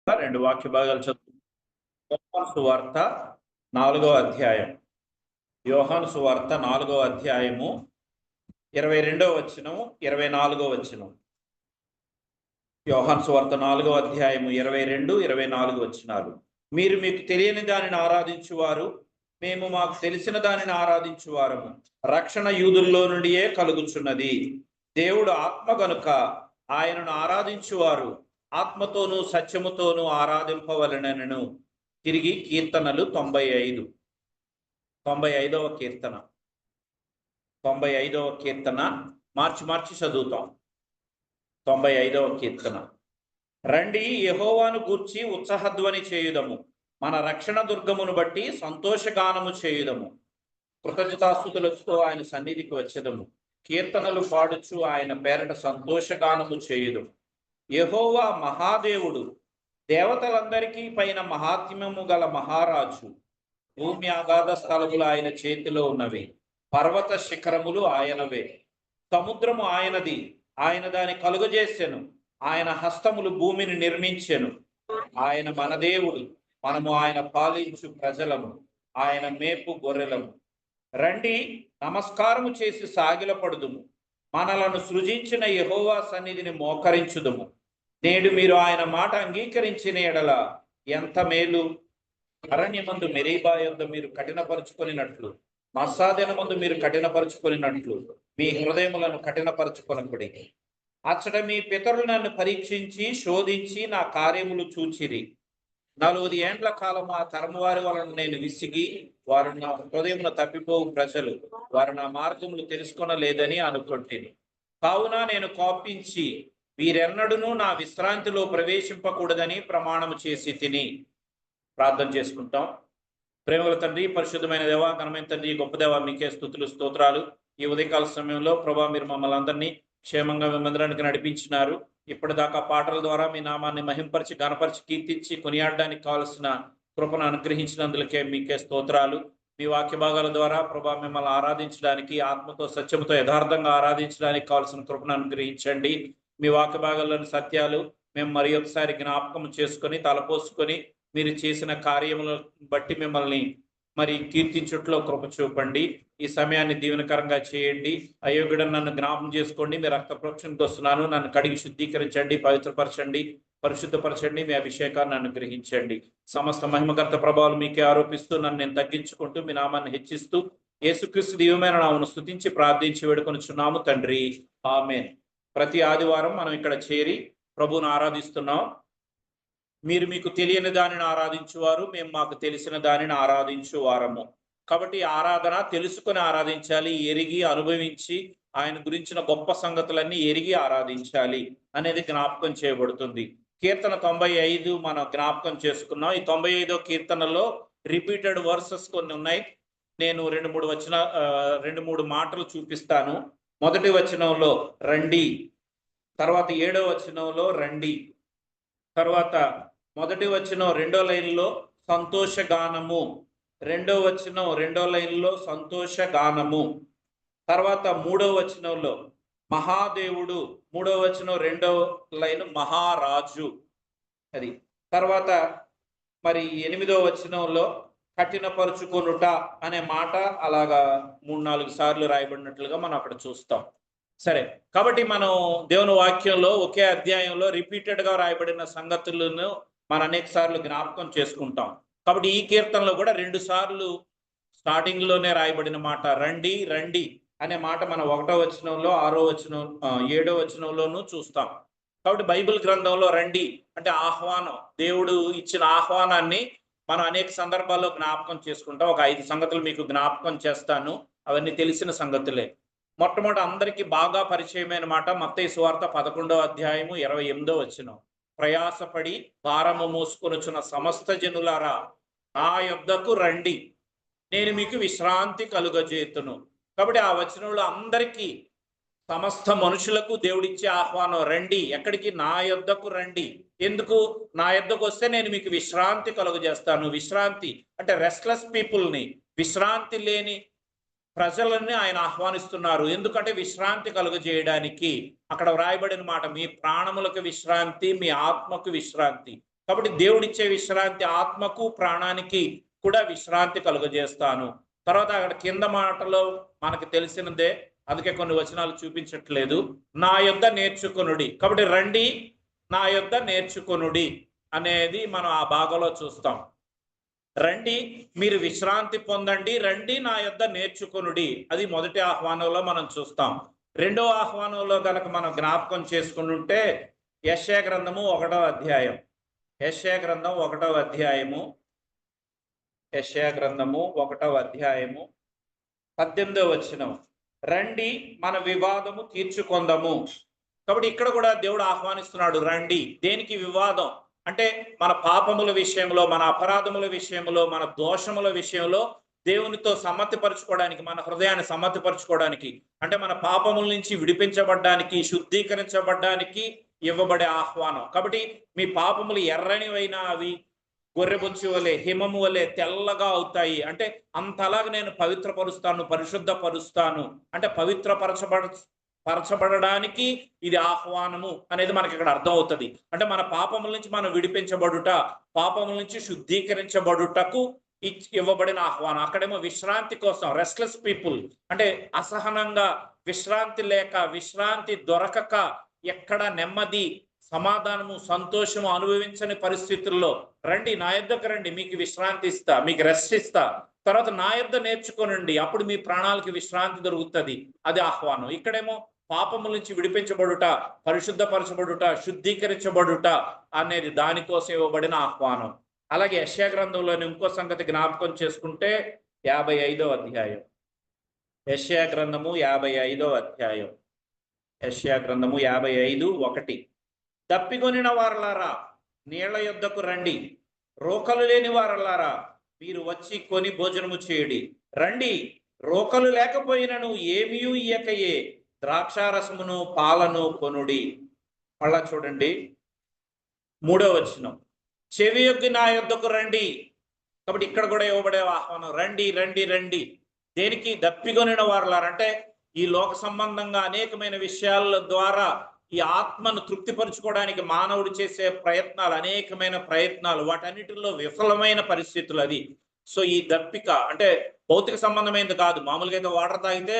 రెండు వాక్య భాగాలు చదువు. యోహాను సువార్త 4వ అధ్యాయం. యోహాను సువార్త 4వ అధ్యాయము 22వ వచనం 24వ వచనం. యోహాను సువార్త 4వ అధ్యాయము 22, 24 వచనాలు. మీరు మీకు తెలియని దానిని ఆరాధించువారు, మేము మాకు తెలిసిన దానిని ఆరాధించువారము. రక్షణ యూదుల్లో నుండియే కలుగుచున్నది. దేవుడు ఆత్మ గనుక ఆయనను ఆరాధించువారు ఆత్మతోనూ సత్యముతోనూ ఆరాధింపవలెనను. తిరిగి కీర్తనలు 95వ కీర్తన 95వ కీర్తన మార్చి చదువుతాం. 95వ కీర్తన. రండి, యెహోవాను గూర్చి ఉత్సాహధ్వని చేయుదము, మన రక్షణ దుర్గమును బట్టి సంతోషగానము చేయుదము. కృతజ్ఞతాస్తుతులతో ఆయన సన్నిధికి వచ్చేదము, కీర్తనలు పాడుచు ఆయన పేరట సంతోషగానము చేయుదము. యెహోవా మహాదేవుడు, దేవతలందరికీ పైన మహాత్మ్యము గల మహారాజు. భూమి అగాధ స్థలములు ఆయన చేతిలో ఉన్నవి, పర్వత శిఖరములు ఆయనవే. సముద్రము ఆయనది, ఆయన దాని కలుగజేసెను, ఆయన హస్తములు భూమిని నిర్మించెను. ఆయన మన దేవుడు, మనము ఆయన పాలించు ప్రజలము, ఆయన మేపు గొర్రెలము. రండి, నమస్కారము చేసి సాగిలపడుదుము, మనలను సృజించిన యెహోవా సన్నిధిని మోకరించుదుము. నేడు మీరు ఆయన మాట అంగీకరించిన ఎడల ఎంత మేలు. అరణ్యమందు మెరీబా యొద్ద మీరు కఠినపరుచుకొనినట్లు, మస్సాదినమందు మీరు కఠినపరుచుకొనినట్లు మీ హృదయములను కఠినపరుచుకొనకుడి. అచ్చట మీ పితరులు నన్ను పరీక్షించి శోధించి నా కార్యములు చూచిరి. 40 ఏండ్ల కాలం ఆ తరము వారి వలన నేను విసిగి, వారు నా హృదయమును తప్పిపోవు ప్రజలు, వారు నా మార్గములు తెలుసుకొనలేదని అనుకొంటిని. కావున నేను కోపించి వీరెన్నడూనూ నా విశ్రాంతిలో ప్రవేశింపకూడదని ప్రమాణము చేసి తిని. ప్రార్థన చేసుకుంటాం. ప్రేమల తండ్రి, పరిశుద్ధమైన దేవ, ఘనమైన తండ్రి, గొప్ప దేవ, మీకే స్తుతులు స్తోత్రాలు. ఈ ఉదయకాల సమయంలో ప్రభా, మీరు మమ్మల్ని అందరినీ క్షేమంగా మీ మందిరానికి నడిపించినారు. ఇప్పటిదాకా పాటల ద్వారా మీ నామాన్ని మహింపరిచి, ఘనపరిచి, కీర్తించి కొనియాడడానికి కావలసిన కృపను అనుగ్రహించినందులకే మీకే స్తోత్రాలు. మీ వాక్య భాగాల ద్వారా ప్రభా, మిమ్మల్ని ఆరాధించడానికి, ఆత్మతో సత్యముతో యథార్థంగా ఆరాధించడానికి కావలసిన కృపను అనుగ్రహించండి. మీ వాక్య భాగాల్లోని సత్యాలు మేము మరి ఒకసారి జ్ఞాపకం చేసుకొని తలపోసుకొని మీరు చేసిన కార్యములను బట్టి మిమ్మల్ని మరి కీర్తించుట్లో కృప చూపండి. ఈ సమయాన్ని దీవెనకరంగా చేయండి. అయోగ్యుడని నన్ను జ్ఞాపకం చేసుకోండి. మీ రక్త ప్రోక్షణకు వస్తున్నాను, నన్ను కడిగి శుద్ధీకరించండి, పవిత్రపరచండి, పరిశుద్ధపరచండి. మీ అభిషేకాన్ని అనుగ్రహించండి. సమస్త మహిమకర్త ప్రభావాలు మీకే ఆరోపిస్తూ నన్ను నేను తగ్గించుకుంటూ మీ నామాన్ని హెచ్చిస్తూ యేసుక్రీస్తు దివ్యమైన నామమును స్తుతించి ప్రార్థించి వేడుకొనుచున్నాము తండ్రి, ఆమేన్. ప్రతి ఆదివారం మనం ఇక్కడ చేరి ప్రభువును ఆరాధిస్తున్నాం. మీరు మీకు తెలియని దానిని ఆరాధించువారు, మేము మాకు తెలిసిన దానిని ఆరాధించువారము. కాబట్టి ఆరాధన తెలుసుకొని ఆరాధించాలి, ఎరిగి అనుభవించి ఆయన గురించిన గొప్ప సంగతులన్నీ ఎరిగి ఆరాధించాలి అనేది జ్ఞాపకం చేయబడుతుంది. కీర్తన 95 మనం జ్ఞాపకం చేసుకున్నాం. ఈ 95వ కీర్తనలో రిపీటెడ్ వర్సెస్ కొన్ని ఉన్నాయి. నేను 2-3 మాటలు చూపిస్తాను. మొదటి వచనంలో రండి, తర్వాత 7వ వచనంలో రండి, తర్వాత మొదటి వచనం 2వ లైన్లో సంతోషగానము, 2వ వచనం 2వ లైన్లో సంతోషగానము, తర్వాత 3వ వచనంలో మహాదేవుడు, 3వ వచనం 2వ లైన్ మహారాజు. అది తర్వాత మరి 8వ వచనంలో కఠినపరుచుకొనుట అనే మాట అలాగా 3-4 సార్లు రాయబడినట్లుగా మనం అక్కడ చూస్తాం. సరే, కాబట్టి మనం దేవుని వాక్యంలో ఒకే అధ్యాయంలో రిపీటెడ్ గా రాయబడిన సంగతులను మనం అనేక సార్లు జ్ఞాపకం చేసుకుంటాం. కాబట్టి ఈ కీర్తనలో కూడా 2 సార్లు స్టార్టింగ్ లోనే రాయబడిన మాట రండి రండి అనే మాట మనం 1వ వచనంలో, 6వ వచనం, 7వ వచనంలోనూ చూస్తాం. కాబట్టి బైబిల్ గ్రంథంలో రండి అంటే ఆహ్వానం, దేవుడు ఇచ్చిన ఆహ్వానాన్ని మనం అనేక సందర్భాల్లో జ్ఞాపకం చేసుకుంటాం. ఒక 5 సంగతులు మీకు జ్ఞాపకం చేస్తాను, అవన్నీ తెలిసిన సంగతులే. మొట్టమొదటి అందరికీ బాగా పరిచయమైన మాట మత్తయి సువార్త 11వ అధ్యాయము 28వ వచనం. ప్రయాసపడి భారము మోసుకొనుచున్న సమస్త జనులారా నా యొద్దకు రండి, నేను మీకు విశ్రాంతి కలుగజేతును. కాబట్టి ఆ వచనంలో అందరికీ, సమస్త మనుషులకు దేవుడిచ్చే ఆహ్వానం రండి. ఎక్కడికి? నా యొద్దకు రండి. ఎందుకు? నా యొద్దకు వస్తే నేను మీకు విశ్రాంతి కలుగజేస్తాను. విశ్రాంతి అంటే రెస్ట్లెస్ పీపుల్ని, విశ్రాంతి లేని ప్రజలని ఆయన ఆహ్వానిస్తున్నారు. ఎందుకంటే విశ్రాంతి కలుగజేయడానికి. అక్కడ వ్రాయబడిన మాట మీ ప్రాణములకు విశ్రాంతి, మీ ఆత్మకు విశ్రాంతి. కాబట్టి దేవుడిచ్చే విశ్రాంతి ఆత్మకు ప్రాణానికి కూడా విశ్రాంతి కలుగజేస్తాను. తర్వాత అక్కడ కింద మాటలో మనకు తెలిసినదే, అందుకే కొన్ని వచనాలు చూపించట్లేదు. నా యొద్ద నేర్చుకొనుడి. కాబట్టి రండి నా యొద్ద నేర్చుకొనుడి అనేది మనం ఆ భాగంలో చూస్తాం. రండి మీరు విశ్రాంతి పొందండి, రండి నా యొద్ద నేర్చుకొనుడి, అది మొదటి ఆహ్వానంలో మనం చూస్తాం. రెండో ఆహ్వానంలో కనుక మనం జ్ఞాపకం చేసుకుంటుంటే యెషయా గ్రంథము 1వ అధ్యాయం, యెషయా గ్రంథం 1వ అధ్యాయము, యెషయా గ్రంథము 1వ అధ్యాయము 18వ వచనం, రండి మన వివాదము తీర్చుకొందము. కాబట్టి ఇక్కడ కూడా దేవుడు ఆహ్వానిస్తున్నాడు, రండి. దేనికి వివాదం అంటే మన పాపముల విషయంలో, మన అపరాధముల విషయంలో, మన దోషముల విషయంలో దేవునితో సమ్మతిపరచుకోవడానికి, మన హృదయాన్ని సమ్మతిపరచుకోవడానికి, అంటే మన పాపముల నుంచి విడిపించబడ్డానికి, శుద్ధీకరించబడ్డానికి ఇవ్వబడే ఆహ్వానం. కాబట్టి మీ పాపములు ఎర్రనివైనా అవి గొర్రెబొచ్చు వలె, హిమము వలె తెల్లగా అవుతాయి. అంటే అంతలాగా నేను పవిత్రపరుస్తాను, పరిశుద్ధపరుస్తాను. అంటే పరచబడడానికి ఇది ఆహ్వానము అనేది మనకి ఇక్కడ అర్థం అవుతుంది. అంటే మన పాపముల నుంచి మనం విడిపించబడుట, పాపముల నుంచి శుద్ధీకరించబడుటకు ఇవ్వబడిన ఆహ్వానం. అక్కడేమో విశ్రాంతి కోసం, రెస్ట్లెస్ పీపుల్ అంటే అసహనంగా, విశ్రాంతి లేక, విశ్రాంతి దొరకక, ఎక్కడ నెమ్మది, సమాధానము, సంతోషము అనుభవించని పరిస్థితుల్లో రండి నా యొద్దకు రండి, మీకు విశ్రాంతి ఇస్తా, మీకు రెస్ట్ ఇస్తా. తర్వాత నా యొద్ద నేర్చుకోనండి, అప్పుడు మీ ప్రాణాలకి విశ్రాంతి దొరుకుతుంది. అది ఆహ్వానం. ఇక్కడేమో పాపముల నుంచి విడిపించబడుట, పరిశుద్ధపరచబడుట, శుద్ధీకరించబడుట అనేది దానికోసం ఇవ్వబడిన ఆహ్వానం. అలాగే యెషయా గ్రంథంలోని ఇంకో సంగతి జ్ఞాపకం చేసుకుంటే 55వ అధ్యాయం, యెషయా గ్రంథము 55వ అధ్యాయం, యెషయా గ్రంథము 55:1, దప్పికొనిన వారలారా నీళ్ల యొద్దకు రండి, రోకలు లేని వారలారా మీరు వచ్చి కొని భోజనము చేయుడి. రండి, రోకలు లేకపోయినను ఏమీయూ ఇయ్యకయే ద్రాక్షారసమును పాలను కొనుడి. మళ్ళా చూడండి 3వ వచనం, చెవి యొగ్గి నా యొద్దకు రండి. కాబట్టి ఇక్కడ కూడా ఇవ్వబడే ఆహ్వానం, రండి రండి రండి. దేనికి? దప్పికొనిన వారలారా అంటే ఈ లోక సంబంధంగా అనేకమైన విషయాల ద్వారా ఈ ఆత్మను తృప్తిపరచుకోవడానికి మానవుడు చేసే ప్రయత్నాలు, అనేకమైన ప్రయత్నాలు, వాటన్నిటిలో విఫలమైన పరిస్థితులు అది. సో ఈ దప్పిక అంటే భౌతిక సంబంధమైనది కాదు. మామూలుగా అయితే వాటర్ తాగితే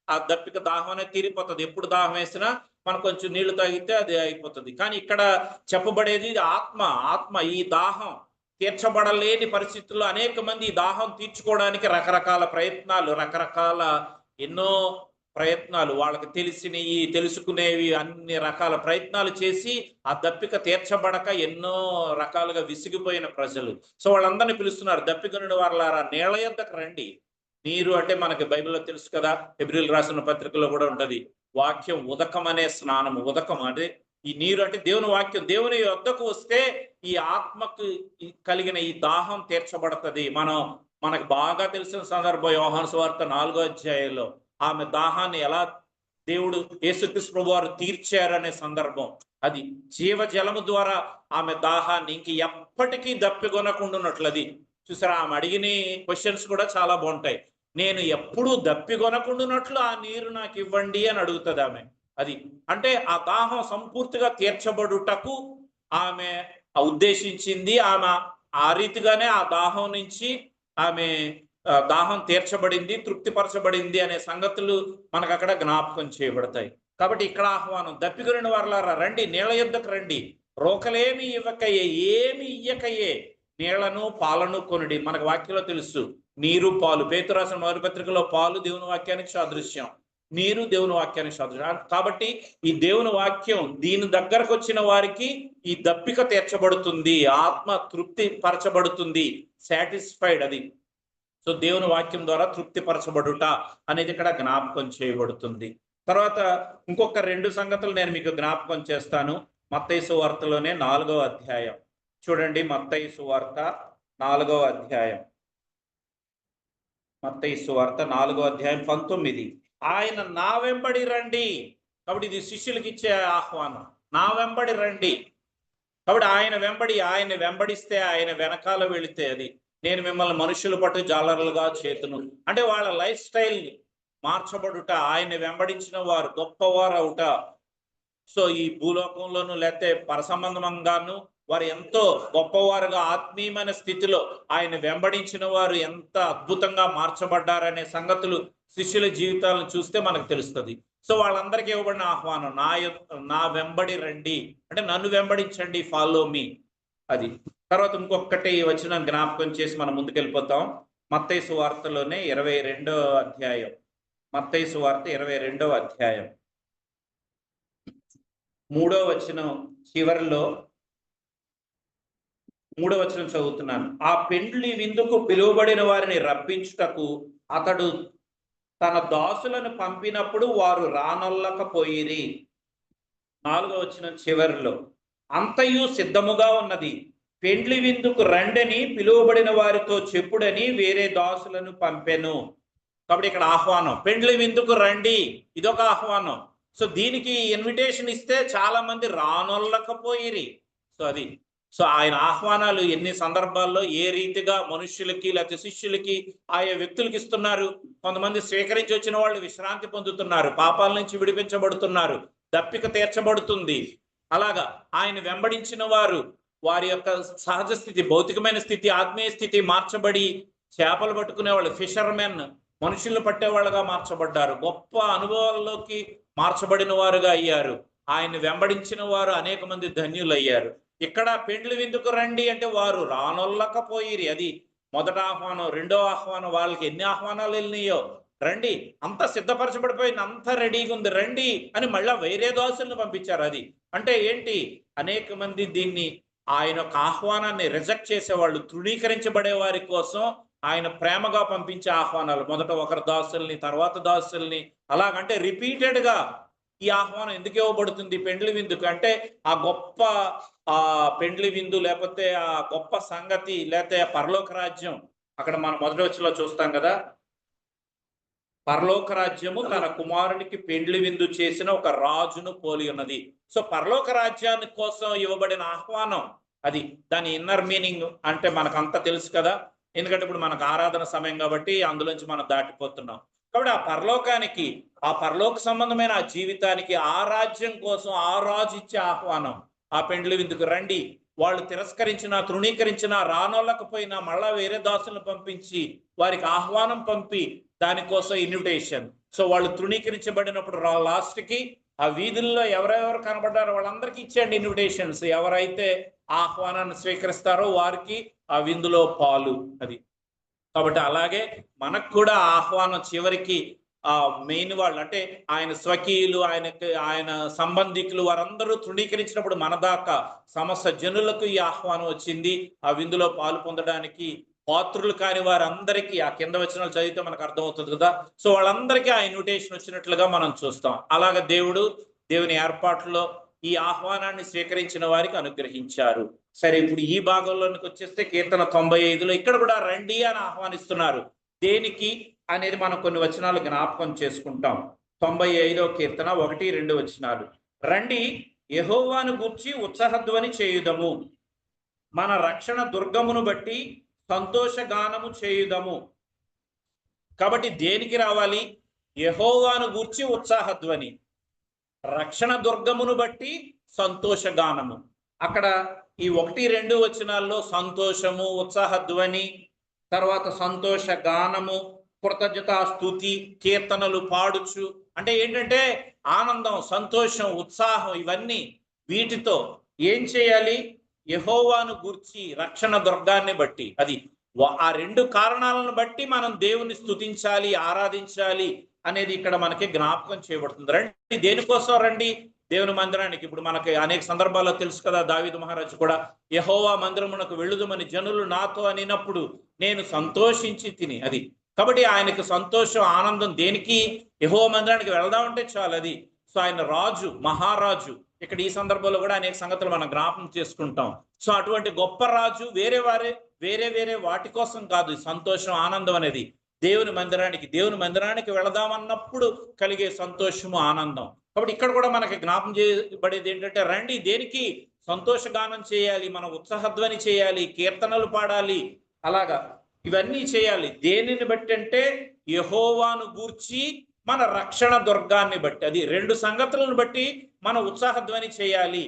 ఆ దప్పిక, దాహం అనేది తీరిపోతుంది. ఎప్పుడు దాహం వేసినా మనం కొంచెం నీళ్లు తాగితే అది అయిపోతుంది. కానీ ఇక్కడ చెప్పబడేది ఆత్మ ఈ దాహం తీర్చబడలేని పరిస్థితుల్లో అనేక మంది ఈ దాహం తీర్చుకోవడానికి రకరకాల ప్రయత్నాలు, రకరకాల ఎన్నో ప్రయత్నాలు, వాళ్ళకి తెలిసినవి, తెలుసుకునేవి, అన్ని రకాల ప్రయత్నాలు చేసి ఆ దప్పిక తీర్చబడక ఎన్నో రకాలుగా విసిగిపోయిన ప్రజలు. సో వాళ్ళందరినీ పిలుస్తున్నారు, దప్పికొనిన వారలారా నీళ్ల యొద్దకు రండి. నీరు అంటే మనకి బైబిల్లో తెలుసు కదా, హెబ్రీయులకు రాసిన పత్రికలో కూడా ఉంటది, వాక్యం ఉదకం అనే స్నానము. ఉదకం అంటే ఈ నీరు అంటే దేవుని వాక్యం. దేవుని యొద్దకు వస్తే ఈ ఆత్మకు కలిగిన ఈ దాహం తీర్చబడుతుంది. మనకు బాగా తెలిసిన సందర్భం యోహాను సువార్త 4వ అధ్యాయంలో ఆమె దాహాన్ని ఎలా దేవుడు యేసుక్రీస్తు ప్రభువు వారు తీర్చారనే సందర్భం. అది జీవజలము ద్వారా ఆమె దాహాన్ని ఇంక ఎప్పటికీ దప్పికొనకుండాన్నట్లు. అది చూసారా, ఆమె అడిగిన క్వశ్చన్స్ కూడా చాలా బాగుంటాయి. నేను ఎప్పుడు దప్పికొనకుండాన్నట్లు ఆ నీరు నాకు ఇవ్వండి అని అడుగుతుంది ఆమె. అది అంటే ఆ దాహం సంపూర్తిగా తీర్చబడుటకు ఆమె ఉద్దేశించింది. ఆమె ఆ రీతిగానే ఆ దాహం నుంచి ఆమె దాహం తీర్చబడింది, తృప్తిపరచబడింది అనే సంగతులు మనకు అక్కడ జ్ఞాపకం చేయబడతాయి. కాబట్టి ఇక్కడ ఆహ్వానం, దప్పికొనిన వారలారా రండి, నీళ్ల యొద్దకు రండి, రోకలేమి ఇవ్వకయే, ఏమి ఇయ్యకయే నీళ్లను పాలను కొనుడి. మనకు వాక్యంలో తెలుసు, నీరు పాలు. పేతురు రాసిన మొదటి పత్రికలో పాలు దేవుని వాక్యానికి సాదృశ్యం, నీరు దేవుని వాక్యానికి సాదృశ్యం. కాబట్టి ఈ దేవుని వాక్యం దీని దగ్గరకు వచ్చిన వారికి ఈ దప్పిక తీర్చబడుతుంది, ఆత్మ తృప్తి పరచబడుతుంది, సాటిస్ఫైడ్. అది సో దేవుని వాక్యం ద్వారా తృప్తిపరచబడుట అనేది ఇక్కడ జ్ఞాపకం చేయబడుతుంది. తర్వాత ఇంకొక 2 సంగతులు నేను మీకు జ్ఞాపకం చేస్తాను. మత్తయి సువార్తలోనే 4వ అధ్యాయం చూడండి. మత్తయి సువార్త 4వ అధ్యాయం, మత్తయి సువార్త 4వ అధ్యాయం 19, ఆయన నా వెంబడి రండి. కాబట్టి ఇది శిష్యులకు ఇచ్చే ఆహ్వానం, నా వెంబడి రండి. కాబట్టి ఆయన వెంబడిస్తే, ఆయన వెనకాల వెళితే, అది నేను మిమ్మల్ని మనుషుల పట్టు జాలరులుగా చేతును అంటే వాళ్ళ లైఫ్ స్టైల్ మార్చబడుట, ఆయన్ని వెంబడించిన వారు గొప్పవారు అవుట. సో ఈ భూలోకంలోను లేకపోతే పరసంబంధంగాను వారు ఎంతో గొప్పవారుగా ఆత్మీయమైన స్థితిలో ఆయన వెంబడించిన వారు ఎంత అద్భుతంగా మార్చబడ్డారనే సంగతులు శిష్యుల జీవితాలను చూస్తే మనకు తెలుస్తుంది. సో వాళ్ళందరికీ ఇవ్వబడిన ఆహ్వానం, నా వెంబడి రండి అంటే నన్ను వెంబడించండి, ఫాలో మీ. అది తర్వాత ఇంకొకటి వచ్చిన జ్ఞాపకం చేసి మనం ముందుకెళ్ళిపోతాం. మత్తయి సువార్తలోనే 22వ అధ్యాయం, మత్తయి సువార్త 22వ అధ్యాయం 3వ వచనం చివరిలో 3వ వచనం చదువుతున్నాను. ఆ పెండ్లి విందుకు పిలువబడిన వారిని రప్పించుటకు అతడు తన దాసులను పంపినప్పుడు వారు రానొల్లకపోయిరి. 4వ వచనం చివరిలో అంతయు సిద్ధముగా ఉన్నది, పెండ్లి విందుకు రండని పిలువబడిన వారితో చెప్పుడని వేరే దాసులను పంపెను. కాబట్టి ఇక్కడ ఆహ్వానం, పెండ్లి విందుకు రండి, ఇదొక ఆహ్వానం. సో దీనికి ఇన్విటేషన్ ఇస్తే చాలా మంది రానొల్లకపోయిరి. సో ఆయన ఆహ్వానాలు ఎన్ని సందర్భాల్లో ఏ రీతిగా మనుష్యులకి లేకపోతే శిష్యులకి ఆయా వ్యక్తులకి ఇస్తున్నారు. కొంతమంది స్వీకరించి వచ్చిన వాళ్ళు విశ్రాంతి పొందుతున్నారు, పాపాల నుంచి విడిపించబడుతున్నారు, దప్పిక తీర్చబడుతుంది. అలాగా ఆయన వెంబడించిన వారు వారి యొక్క సహజ స్థితి, భౌతికమైన స్థితి, ఆత్మీయ స్థితి మార్చబడి చేపలు పట్టుకునే వాళ్ళు, ఫిషర్మెన్, మనుషులను పట్టేవాళ్ళుగా మార్చబడ్డారు, గొప్ప అనుభవాల్లోకి మార్చబడిన వారుగా అయ్యారు. ఆయన వెంబడించిన వారు అనేక మంది ధన్యులయ్యారు. ఇక్కడ పెండ్లి విందుకు రండి అంటే వారు రానొల్లకపోయిరి. అది మొదట ఆహ్వానం. రెండో ఆహ్వానం, వాళ్ళకి ఎన్ని ఆహ్వానాలు వెళ్ళినాయో, రండి, అంత సిద్ధపరచబడిపోయింది, అంత రెడీగా ఉంది, రండి అని మళ్ళా వేరే దాసులను పంపించారు. అది అంటే ఏంటి, అనేక మంది దీన్ని ఆయన యొక్క ఆహ్వానాన్ని రిజెక్ట్ చేసేవాళ్ళు, తృణీకరించబడే వారి కోసం ఆయన ప్రేమగా పంపించే ఆహ్వానాలు. మొదట ఒకరు దాసుల్ని, తర్వాత దాసుల్ని, అలాగంటే రిపీటెడ్ గా ఈ ఆహ్వానం ఎందుకు ఇవ్వబడుతుంది పెండ్లి విందుకు అంటే ఆ గొప్ప పెండ్లి విందు, లేకపోతే ఆ గొప్ప సంగతి, లేకపోతే పరలోక రాజ్యం. అక్కడ మనం మొదటి వచనంలో చూస్తాం కదా, పరలోక రాజ్యము తన కుమారునికి పెండ్లి విందు చేసిన ఒక రాజును పోలి ఉన్నది. సో పరలోక రాజ్యాన్ని కోసం ఇవ్వబడిన ఆహ్వానం అది. దాని ఇన్నర్ మీనింగ్ అంటే మనకంతా తెలుసు కదా, ఎందుకంటే ఇప్పుడు మనకు ఆరాధన సమయం కాబట్టి అందులోంచి మనం దాటిపోతున్నాం. కాబట్టి ఆ పరలోకానికి, ఆ పరలోక సంబంధమైన ఆ జీవితానికి, ఆ రాజ్యం కోసం ఆ రాజు ఇచ్చే ఆహ్వానం, ఆ పెండ్లి విందుకు రండి. వాళ్ళు తిరస్కరించినా, తృణీకరించినా, రానోళ్ళకపోయినా మళ్ళా వేరే దాసులను పంపించి వారికి ఆహ్వానం పంపి దానికోసం ఇన్విటేషన్. సో వాళ్ళు తృణీకరించబడినప్పుడు లాస్ట్ కి ఆ వీధుల్లో ఎవరెవరు కనబడ్డారో వాళ్ళందరికీ ఇచ్చేయండి ఇన్విటేషన్స్. ఎవరైతే ఆహ్వానాన్ని స్వీకరిస్తారో వారికి ఆ విందులో పాలు. అది కాబట్టి అలాగే మనకు కూడా ఆహ్వానం చివరికి మెయిన్ వాళ్ళు అంటే ఆయన స్వకీయులు, ఆయన సంబంధికులు వారందరూ తృణీకరించినప్పుడు మన దాకా సమస్త జనులకు ఈ ఆహ్వానం వచ్చింది ఆ విందులో పాలు పొందడానికి. పాత్రులు కాని వారందరికీ, ఆ కింద వచనాలు చదివితే మనకు అర్థమవుతుంది కదా, సో వాళ్ళందరికీ ఆ ఇన్విటేషన్ వచ్చినట్లుగా మనం చూస్తాం. అలాగే దేవుని ఏర్పాటులో ఈ ఆహ్వానాన్ని స్వీకరించిన వారికి అనుగ్రహించారు. సరే, ఇప్పుడు ఈ భాగంలోనికి వచ్చేస్తే కీర్తన 95లో ఇక్కడ కూడా రండి అని ఆహ్వానిస్తున్నారు. దేనికి అనేది మనం కొన్ని వచనాలు జ్ఞాపకం చేసుకుంటాం. 95వ కీర్తన 1-2 వచనాలు. రండి, యెహోవాను గూర్చి ఉత్సాహధ్వని చేయుదము, మన రక్షణ దుర్గమును బట్టి సంతోషగానము చేయుదము. కాబట్టి దేనికి రావాలి? యెహోవాను గూర్చి ఉత్సాహధ్వని, రక్షణ దుర్గమును బట్టి సంతోషగానము. అక్కడ ఈ 1-2 వచనాల్లో సంతోషము, ఉత్సాహధ్వని, తర్వాత సంతోష గానము, కృతజ్ఞత స్తుతి, కీర్తనలు పాడుచు అంటే ఏంటంటే ఆనందం, సంతోషం, ఉత్సాహం, ఇవన్నీ వీటితో ఏం చేయాలి? యెహోవాను గూర్చి, రక్షణ దుర్గాన్ని బట్టి, అది ఆ రెండు కారణాలను బట్టి మనం దేవుని స్తుతించాలి, ఆరాధించాలి అనేది ఇక్కడ మనకి జ్ఞాపకం చేయబడుతుంది. రండి, దేనికోసం రండి? దేవుని మందిరానికి. ఇప్పుడు మనకి అనేక సందర్భాల్లో తెలుసు కదా, దావీదు మహారాజు కూడా యెహోవా మందిరమునకు వెళ్ళుదుమని జనులు నాతో అనినప్పుడు నేను సంతోషించి తిని. అది కాబట్టి ఆయనకు సంతోషం, ఆనందం దేనికి? యెహోవా మందిరానికి వెళ్దామంటే చాలు. అది సో ఆయన రాజు, మహారాజు. ఇక్కడ ఈ సందర్భంలో కూడా అనేక సంగతులు మనం జ్ఞాపకం చేసుకుంటాం. సో అటువంటి గొప్ప రాజు వేరే వేరే వాటి కోసం కాదు సంతోషం, ఆనందం అనేది. దేవుని మందిరానికి వెళదామన్నప్పుడు కలిగే సంతోషము, ఆనందం. కాబట్టి ఇక్కడ కూడా మనకి జ్ఞాపకం చేయబడేది ఏంటంటే రండి, దేనికి? సంతోషగానం చేయాలి, మనం ఉత్సాహధ్వని చేయాలి, కీర్తనలు పాడాలి, అలాగా ఇవన్నీ చేయాలి. దేనిని బట్టి అంటే యెహోవాను గూర్చి, మన రక్షణ దుర్గాన్ని బట్టి. అది రెండు సంగతులను బట్టి మనం ఉత్సాహధ్వని చేయాలి.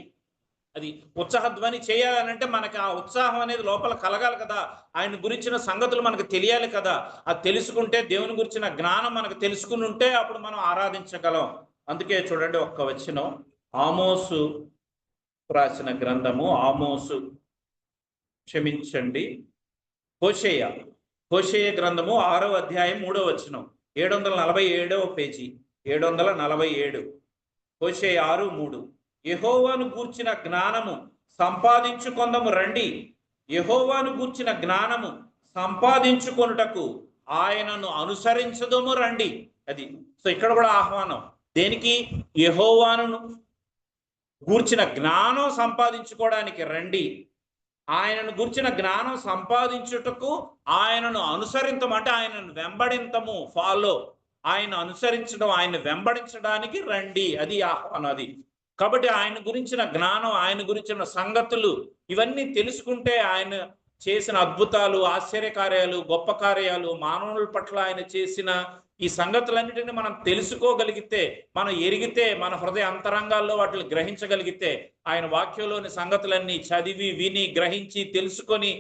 అది ఉత్సాహధ్వని చేయాలనంటే మనకి ఆ ఉత్సాహం అనేది లోపల కలగాలి కదా. ఆయన గురించిన సంగతులు మనకు తెలియాలి కదా. అది తెలుసుకుంటే, దేవుని గురించిన జ్ఞానం మనకు తెలుసుకుని ఉంటే అప్పుడు మనం ఆరాధించగలం. అందుకే చూడండి ఒక్క వచనం, ఆమోసు రాసిన గ్రంథము, ఆమోసు క్షమించండి హోషేయ, హోషేయ గ్రంథము 6వ అధ్యాయం 3వ వచనం, 747వ పేజీ, 747, హోషేయ 6:3. యెహోవాను గూర్చిన జ్ఞానము సంపాదించుకొందము రండి, యెహోవాను గూర్చిన జ్ఞానము సంపాదించుకొనుటకు ఆయనను అనుసరించదము రండి. అది. సో ఇక్కడ కూడా ఆహ్వానం దేనికి? యెహోవాను గూర్చిన జ్ఞానం సంపాదించుకోవడానికి రండి, ఆయనను గురించిన జ్ఞానం సంపాదించుటకు ఆయనను అనుసరించము, అంటే ఆయనను వెంబడింతము, ఫాలో, ఆయన అనుసరించడం, ఆయన వెంబడించడానికి రండి. అది ఆహ్వానం. అది కాబట్టి ఆయన గురించిన జ్ఞానం, ఆయన గురించిన సంగతులు ఇవన్నీ తెలుసుకుంటే, ఆయన చేసిన అద్భుతాలు, ఆశ్చర్యకార్యాలు, గొప్ప కార్యాలు, మానవుల పట్ల ఆయన చేసిన ఈ సంగతులన్నిటిని మనం తెలుసుకోగలిగితే, మనం ఎరిగితే, మన హృదయ అంతరంగాల్లో వాటిని గ్రహించగలిగితే, ఆయన వాక్యంలోని సంగతులన్నీ చదివి, విని, గ్రహించి, తెలుసుకొని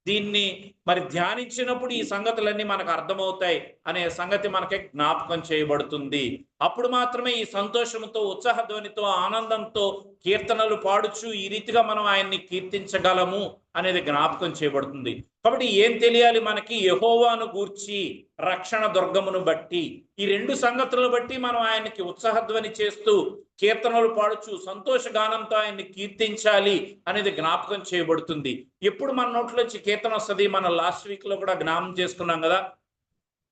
దీన్ని మరి ధ్యానించినప్పుడు ఈ సంగతులన్నీ మనకు అర్థమవుతాయి అనే సంగతి మనకి జ్ఞాపకం చేయబడుతుంది. అప్పుడు మాత్రమే ఈ సంతోషంతో, ఉత్సాహధ్వనితో, ఆనందంతో కీర్తనలు పాడుచు ఈ రీతిగా మనం ఆయన్ని కీర్తించగలము అనేది జ్ఞాపకం చేయబడుతుంది. కాబట్టి ఏం తెలియాలి మనకి? యెహోవాను గూర్చి, రక్షణ దుర్గమును బట్టి, ఈ రెండు సంగతులను బట్టి మనం ఆయనకి ఉత్సాహధ్వని చేస్తూ కీర్తనలు పాడుచు సంతోషగానంతో ఆయన్ని కీర్తించాలి అనేది జ్ఞాపకం చేయబడుతుంది. ఎప్పుడు మన నోట్లోంచి కీర్తన వస్తుంది? మనం లాస్ట్ వీక్ లో కూడా జ్ఞాపకం చేసుకున్నాం కదా.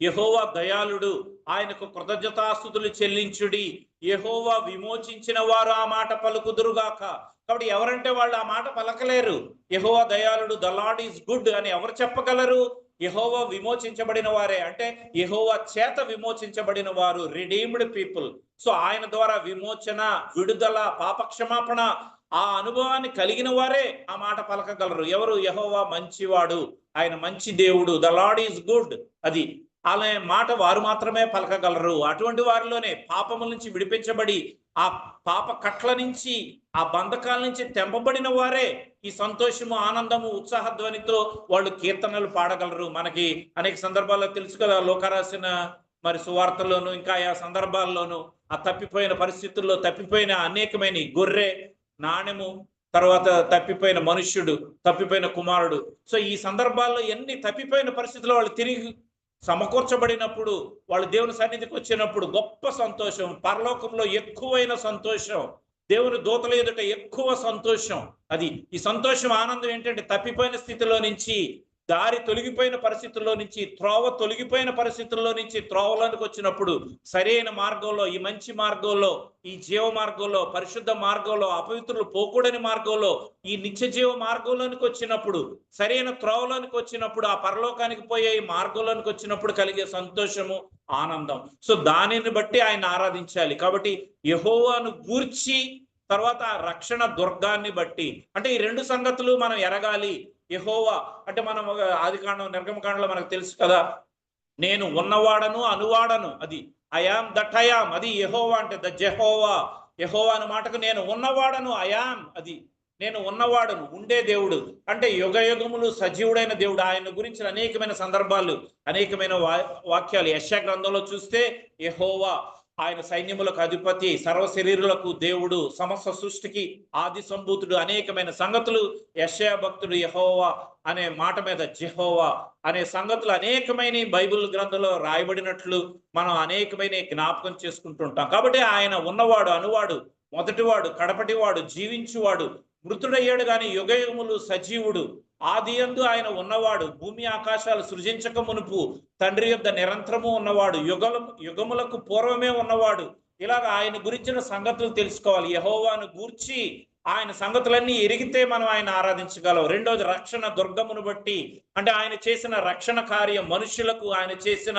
యెహోవా దయాళుడు, ఆయనకు కృతజ్ఞతాస్తుతులు చెల్లించుడి, యెహోవా విమోచించిన వారు ఆ మాట పలుకుదురుగాక. కాబట్టి ఎవరంటే వాళ్ళు ఆ మాట పలకలేరు. యెహోవా దయాళుడు, ద లార్డ్ ఈజ్ గుడ్ అని ఎవరు చెప్పగలరు? యెహోవా విమోచించబడిన వారే, అంటే యెహోవా చేత విమోచించబడిన వారు, రిడీమ్డ్ పీపుల్. సో ఆయన ద్వారా విమోచన, విడుదల, పాపక్షమాపణ ఆ అనుభవాన్ని కలిగిన వారే ఆ మాట పలకగలరు. ఎవరు? యెహోవా మంచివాడు, ఆయన మంచి దేవుడు, ద లార్డ్ ఈజ్ గుడ్, అది అనే మాట వారు మాత్రమే పలకగలరు. అటువంటి వారిలోనే పాపముల నుంచి విడిపించబడి, ఆ పాప కట్ల నుంచి, ఆ బంధకాల నుంచి తెంపబడిన వారే ఈ సంతోషము, ఆనందము, ఉత్సాహధ్వనితో వాళ్ళు కీర్తనలు పాడగలరు. మనకి అనేక సందర్భాల్లో తెలుసు కదా, లోకరాసిన మరి సువార్తల్లోను, ఇంకా ఆ సందర్భాల్లోనూ ఆ తప్పిపోయిన పరిస్థితుల్లో తప్పిపోయిన అనేకమైన గొర్రె, నాణెము, తర్వాత తప్పిపోయిన మనుష్యుడు, తప్పిపోయిన కుమారుడు. సో ఈ సందర్భాల్లో ఎన్ని తప్పిపోయిన పరిస్థితుల్లో వాళ్ళు తిరిగి సమకూర్చబడినప్పుడు, వాళ్ళు దేవుని సన్నిధికి వచ్చినప్పుడు గొప్ప సంతోషం, పరలోకంలో ఎక్కువైన సంతోషం, దేవుని దూతల ఎదుట ఎక్కువ సంతోషం. అది ఈ సంతోషం, ఆనందం ఏంటంటే తప్పిపోయిన స్థితిలో నుంచి, దారి తొలగిపోయిన పరిస్థితుల్లో నుంచి, త్రోవ తొలగిపోయిన పరిస్థితుల్లో నుంచి త్రోవలోనికి వచ్చినప్పుడు, సరైన మార్గంలో, ఈ మంచి మార్గంలో, ఈ జీవ మార్గంలో, పరిశుద్ధ మార్గంలో, అపవిత్రులు పోకూడని మార్గంలో, ఈ నిత్య జీవ మార్గంలోనికి వచ్చినప్పుడు, సరైన త్రోవలోనికి వచ్చినప్పుడు, ఆ పరలోకానికి పోయే ఈ మార్గంలోనికి వచ్చినప్పుడు కలిగే సంతోషము, ఆనందం. సో దానిని బట్టి ఆయన ఆరాధించాలి. కాబట్టి యెహోవాను గూర్చి, తర్వాత రక్షణ దుర్గాన్ని బట్టి, అంటే ఈ రెండు సంగతులు మనం ఎరగాలి. యెహోవా అంటే మనం ఆదికాండం, నిర్గమకాండంలో మనకు తెలుసు కదా, నేను ఉన్నవాడను, అనువాడను, అది I am that I am, అది యెహోవా అంటే ద జెహోవా. యెహోవా అనే మాటకు నేను ఉన్నవాడను, ఐ యామ్, అది నేను ఉన్నవాడను, ఉండే దేవుడు, అంటే యుగ యుగములు సజీవుడైన దేవుడు. ఆయన గురించిన అనేకమైన సందర్భాలు, అనేకమైన వాక్యాలు యెషయా గ్రంథంలో చూస్తే, యెహోవా ఆయన సైన్యములకు అధిపతి, సర్వ శరీరులకు దేవుడు, సమస్త సృష్టికి ఆది సంభూతుడు, అనేకమైన సంగతులు యెషయా భక్తుడు యెహోవా అనే మాట మీద జెహోవా అనే సంగతులు అనేకమైన బైబిల్ గ్రంథంలో రాయబడినట్లు మనం అనేకమైన జ్ఞాపకం చేసుకుంటుంటాం. కాబట్టి ఆయన ఉన్నవాడు, అనువాడు, మొదటివాడు, కడపటివాడు, జీవించువాడు, మృతుడయ్యాడు గాని యుగయుగములు సజీవుడు, ఆది యందు ఆయన ఉన్నవాడు, భూమి ఆకాశాలు సృజించక మునుపు తండ్రి యొద్ద నిరంతరము ఉన్నవాడు, యుగములకు పూర్వమే ఉన్నవాడు. ఇలాగ ఆయన గురించిన సంగతులు తెలుసుకోవాలి. యెహోవాను గూర్చి ఆయన సంగతులన్నీ ఎరిగితే మనం ఆయన ఆరాధించగలం. రెండోది రక్షణ దుర్గమును బట్టి, అంటే ఆయన చేసిన రక్షణ కార్యం, మనుషులకు ఆయన చేసిన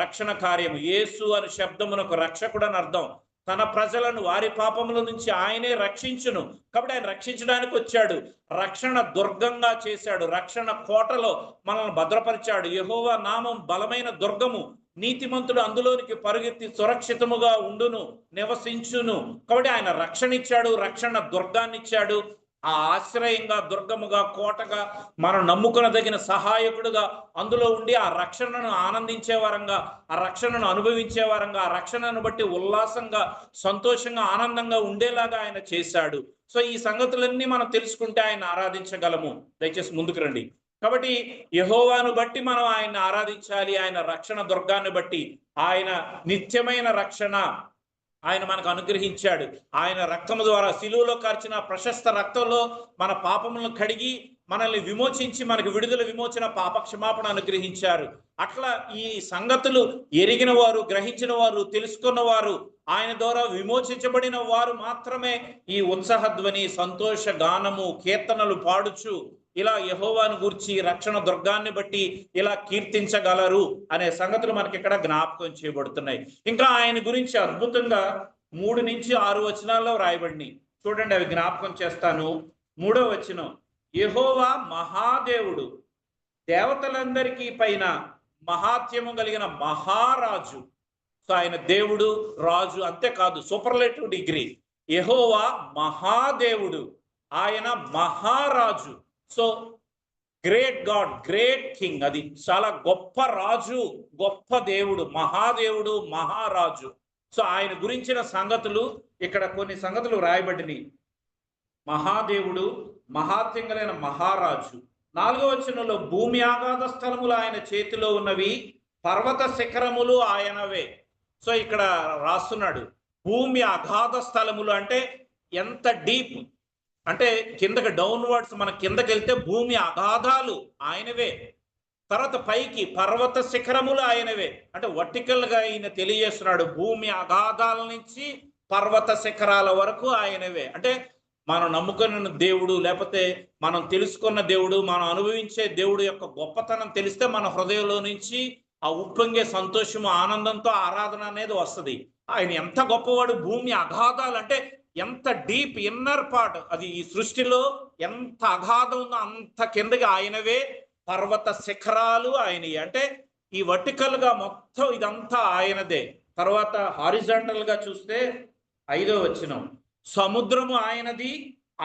రక్షణ కార్యం. యేసు అనే శబ్దమునకు రక్షకుడు అని అర్థం. తన ప్రజలను వారి పాపముల నుంచి ఆయనే రక్షించును. కాబట్టి ఆయన రక్షించడానికి వచ్చాడు, రక్షణ దుర్గంగా చేశాడు, రక్షణ కోటలో మనల్ని భద్రపరిచాడు. యెహోవా నామం బలమైన దుర్గము, నీతిమంతుడు అందులోనికి పరుగెత్తి సురక్షితముగా ఉండును, నివసించును. కాబట్టి ఆయన రక్షణ ఇచ్చాడు, రక్షణ దుర్గాన్ని ఇచ్చాడు. ఆ ఆశ్రయంగా, దుర్గముగా, కోటగా, మనం నమ్ముకునదగిన సహాయకుడుగా అందులో ఉండి ఆ రక్షణను ఆనందించే వారంగా, ఆ రక్షణను అనుభవించే వారంగా, ఆ రక్షణను బట్టి ఉల్లాసంగా, సంతోషంగా, ఆనందంగా ఉండేలాగా ఆయన చేశాడు. సో ఈ సంగతులన్నీ మనం తెలుసుకుంటే ఆయన ఆరాధించగలము. దయచేసి ముందుకు రండి. కాబట్టి యెహోవాను బట్టి మనం ఆయన్ని ఆరాధించాలి. ఆయన రక్షణ దుర్గాన్ని బట్టి, ఆయన నిత్యమైన రక్షణ ఆయన మనకు అనుగ్రహించాడు. ఆయన రక్తము ద్వారా, శిలువలో కార్చిన ప్రశస్త రక్తంలో మన పాపములను కడిగి మనల్ని విమోచించి మనకు విడుదల, విమోచన, పాప క్షమాపణ అనుగ్రహించారు. అట్లా ఈ సంగతులు ఎరిగిన వారు, గ్రహించిన వారు, తెలుసుకున్న వారు, ఆయన ద్వారా విమోచించబడిన వారు మాత్రమే ఈ ఉత్సాహధ్వని, సంతోష గానము, కీర్తనలు పాడుచు ఇలా యెహోవాను గూర్చి, రక్షణ దుర్గాన్ని బట్టి ఇలా కీర్తించగలరు అనే సంగతులు మనకి ఇక్కడ జ్ఞాపకం చేయబడుతున్నాయి. ఇంకా ఆయన గురించి అద్భుతంగా 3 నుంచి 6 వచనాల్లో రాయబడినాయి. చూడండి, అవి జ్ఞాపకం చేస్తాను. 3వ వచనం, యెహోవా మహాదేవుడు, దేవతలందరికీ పైన మహాత్యము కలిగిన మహారాజు. సో ఆయన దేవుడు, రాజు, అంతేకాదు, సూపర్లేటివ్ డిగ్రీ. యెహోవా మహాదేవుడు, ఆయన మహారాజు. So great God, great king, అది చాలా గొప్ప రాజు, గొప్ప దేవుడు, మహాదేవుడు, మహారాజు. సో ఆయన గురించిన సంగతులు ఇక్కడ కొన్ని సంగతులు రాయబడినాయి. మహాదేవుడు, మహాత్యం కలిగిన మహారాజు. 4వ వచనంలో, భూమి ఆగాధ స్థలములు ఆయన చేతిలో ఉన్నవి, పర్వత శిఖరములు ఆయనవే. సో ఇక్కడ రాస్తున్నాడు, భూమి అగాధ స్థలములు అంటే ఎంత డీప్ అంటే కిందకి డౌన్వర్డ్స్, మన కిందకి వెళ్తే భూమి అగాధాలు ఆయనవే. తర్వాత పైకి పర్వత శిఖరములు ఆయనవే. అంటే వర్టికల్ గా ఆయన తెలియజేస్తున్నాడు, భూమి అగాధాల నుంచి పర్వత శిఖరాల వరకు ఆయనవే. అంటే మనం నమ్ముకున్న దేవుడు, లేకపోతే మనం తెలుసుకున్న దేవుడు, మనం అనుభవించే దేవుడు యొక్క గొప్పతనం తెలిస్తే మన హృదయంలో నుంచి ఆ ఉప్పొంగే సంతోషము, ఆనందంతో ఆరాధన అనేది వస్తుంది. ఆయన ఎంత గొప్పవాడు, భూమి అగాధాలు అంటే ఎంత డీప్ ఇన్నర్ పార్ట్, అది ఈ సృష్టిలో ఎంత అగాధం ఉందో అంత కిందకి ఆయనవే. పర్వత శిఖరాలు ఆయనవి. అంటే ఈ వర్టికల్ గా మొత్తం ఇదంతా ఆయనదే. తర్వాత హారిజాంటల్ గా చూస్తే 5వ వచనం, సముద్రము ఆయనది,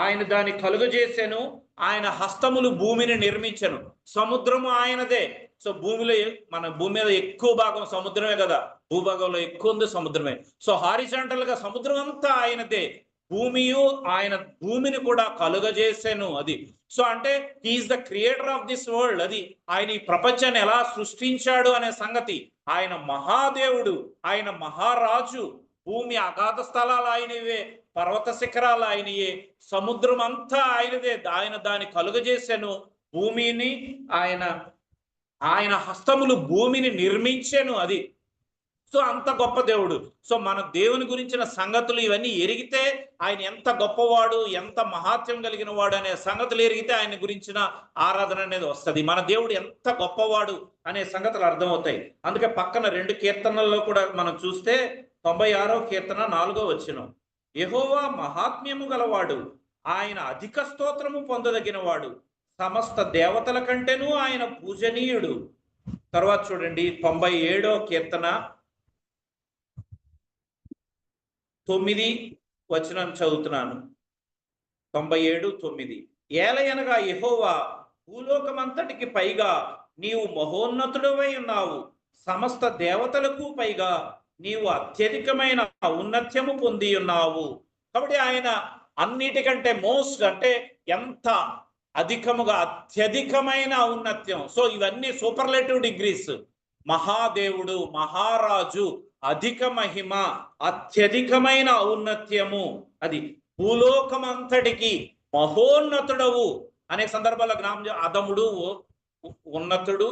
ఆయన దాన్ని కలుగజేసెను, ఆయన హస్తములు భూమిని నిర్మించెను. సముద్రము ఆయనదే. సో భూమిలో, మన భూమి మీద ఎక్కువ భాగం సముద్రమే కదా, భూభాగంలో ఎక్కువ ఉంది సముద్రమే. సో హారిజాంటల్ గా సముద్రం అంతా ఆయనదే. భూమియు ఆయన భూమిని కూడా కలుగజేసెను. అది సో అంటే he is the creator of this world. అది ఆయన ఈ ప్రపంచాన్ని ఎలా సృష్టించాడు అనే సంగతి. ఆయన మహాదేవుడు, ఆయన మహారాజు. భూమి అగాధ స్థలాలు ఆయనవే, పర్వత శిఖరాలు ఆయనయే, సముద్రం అంతా ఆయనదే. ఆయన దాన్ని కలుగజేసెను, భూమిని ఆయన హస్తములు భూమిని నిర్మించెను. అది సో అంత గొప్ప దేవుడు. సో మన దేవుని గురించిన సంగతులు ఇవన్నీ ఎరిగితే ఆయన ఎంత గొప్పవాడు, ఎంత మహాత్యం కలిగిన వాడు అనే సంగతులు ఎరిగితే ఆయన గురించిన ఆరాధన అనేది వస్తుంది. మన దేవుడు ఎంత గొప్పవాడు అనే సంగతులు అర్థమవుతాయి. అందుకే పక్కన 2 కీర్తనల్లో కూడా మనం చూస్తే 96వ కీర్తన 4వ వచనం, యెహోవా మహాత్మ్యము గలవాడు, ఆయన అధిక స్తోత్రము పొందదగిన వాడు, సమస్త దేవతల కంటేనూ ఆయన పూజనీయుడు. తర్వాత చూడండి 97వ కీర్తన 9 వచనం చదువుతున్నాను. 97:9, ఏలయనగా యెహోవా భూలోకమంతటికి పైగా నీవు మహోన్నతుడవై ఉన్నావు, సమస్త దేవతలకు పైగా నీవు అత్యధికమైన ఔన్నత్యము పొంది ఉన్నావు. కాబట్టి ఆయన అన్నిటికంటే మోస్ట్, అంటే ఎంత అధికముగా, అత్యధికమైన ఔన్నత్యం. సో ఇవన్నీ సూపర్లేటివ్ డిగ్రీస్. మహాదేవుడు, మహారాజు, అధిక మహిమ, అత్యధికమైన ఔన్నత్యము. అది భూలోకమంతటికి మహోన్నతుడవు అనే సందర్భాల్లో జ్ఞాపకం, అదముడు, ఉన్నతుడు,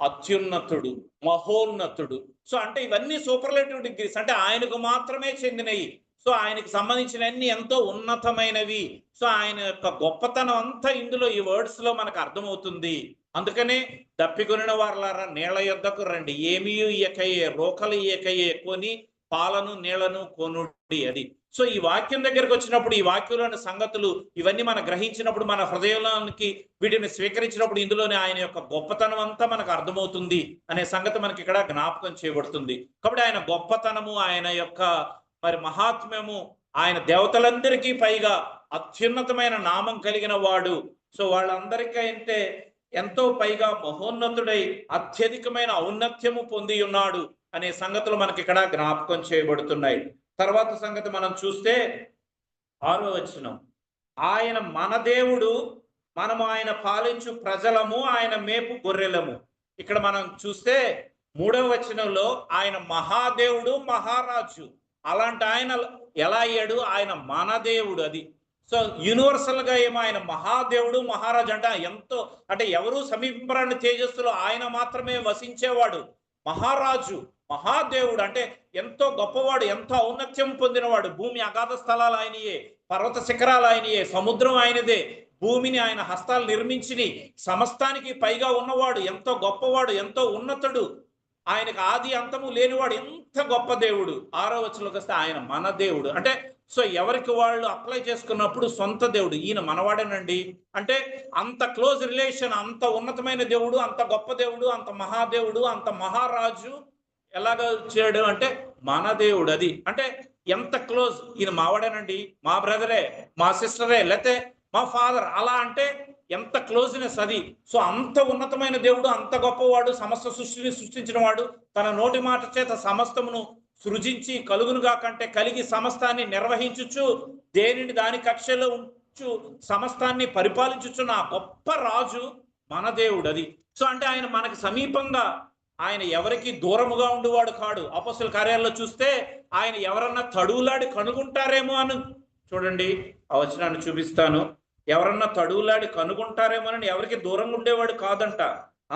అత్యున్నతుడు, మహోన్నతుడు. సో అంటే ఇవన్నీ సూపర్లేటివ్ డిగ్రీస్, అంటే ఆయనకు మాత్రమే చెందినవి. సో ఆయనకు సంబంధించినవన్నీ ఎంతో ఉన్నతమైనవి. సో ఆయన యొక్క గొప్పతనం అంతా ఇందులో ఈ వర్డ్స్ లో మనకు అర్థమవుతుంది. అందుకనే దప్పికొనిన వారలారా నీళ్ల యొద్దకు రండి, ఏమీ ఇయ్యకయే, రోకలు ఇయ్యకయే, కొని పాలను నీళ్లను కొనుడి. అది సో ఈ వాక్యం దగ్గరకు వచ్చినప్పుడు, ఈ వాక్యంలోని సంగతులు ఇవన్నీ మనం గ్రహించినప్పుడు, మన హృదయంలోనికి వీటిని స్వీకరించినప్పుడు ఇందులోనే ఆయన యొక్క గొప్పతనం అంతా మనకు అర్థమవుతుంది అనే సంగతి మనకి ఇక్కడ జ్ఞాపకం చేయబడుతుంది. కాబట్టి ఆయన గొప్పతనము, ఆయన యొక్క మరి మహాత్మ్యము, ఆయన దేవతలందరికీ పైగా అత్యున్నతమైన నామం కలిగిన వాడు. సో వాళ్ళందరికంటే ఎంతో పైగా మహోన్నతుడై అత్యధికమైన ఔన్నత్యము పొంది ఉన్నాడు అనే సంగతులు మనకి ఇక్కడ జ్ఞాపకం చేయబడుతున్నాయి. తర్వాత సంగతి మనం చూస్తే 6వ వచనం, ఆయన మన దేవుడు, మనము ఆయన పాలించు ప్రజలము, ఆయన మేపు గొర్రెలము. ఇక్కడ మనం చూస్తే 3వ వచనంలో ఆయన మహాదేవుడు, మహారాజు. అలాంటి ఆయన ఎలా అయ్యాడు? ఆయన మన దేవుడు. అది సో యూనివర్సల్ గా ఏమో ఆయన మహాదేవుడు, మహారాజు అంటే ఎంతో, అంటే ఎవరు సమీపరాని తేజస్సులో ఆయన మాత్రమే వసించేవాడు. మహారాజు, మహాదేవుడు అంటే ఎంతో గొప్పవాడు, ఎంతో ఔన్నత్యం పొందినవాడు. భూమి అగాధ స్థలాలు ఆయనయే, పర్వత శిఖరాలు ఆయనయే, సముద్రం ఆయనదే, భూమిని ఆయన హస్తాలు నిర్మించి సమస్తానికి పైగా ఉన్నవాడు, ఎంతో గొప్పవాడు, ఎంతో ఉన్నతుడు, ఆయనకు ఆది అంతము లేనివాడు, ఎంత గొప్ప దేవుడు. 6వ వచనంలోకి వస్తే ఆయన మన దేవుడు అంటే సో ఎవరికి వాళ్ళు అప్లై చేసుకున్నప్పుడు సొంత దేవుడు, ఈయన మనవాడేనండి అంటే అంత క్లోజ్ రిలేషన్, అంత ఉన్నతమైన దేవుడు, అంత గొప్ప దేవుడు, అంత మహాదేవుడు, అంత మహారాజు ఎలాగ వచ్చాడు అంటే మన దేవుడు. అది అంటే ఎంత క్లోజ్, ఈయన మావాడేనండి, మా బ్రదరే, మా సిస్టరే, లేతే మా ఫాదర్, అలా అంటే ఎంత క్లోజ్నెస్ అది. సో అంత ఉన్నతమైన దేవుడు, అంత గొప్పవాడు, సమస్త సృష్టిని సృష్టించిన వాడు, తన నోటి మాట చేత సమస్తమును సృజించి కలుగునుగా కంటే కలిగి సమస్తాన్ని నిర్వహించుచు, దేనిని దాని కక్షలో ఉంచు సమస్తాన్ని పరిపాలించుచున్న గొప్ప రాజు మన దేవుడు. అది సో అంటే ఆయన మనకి సమీపంగా, ఆయన ఎవరికి దూరముగా ఉండేవాడు కాడు. అపొస్తలుల కార్యాల్లో చూస్తే ఆయన ఎవరన్నా తడువులాడి కనుగొంటారేమో అని, చూడండి ఆ వచనాన్ని చూపిస్తాను, ఎవరన్నా తడువులాడి కనుగొంటారేమోనని ఎవరికి దూరంగా ఉండేవాడు కాదంట.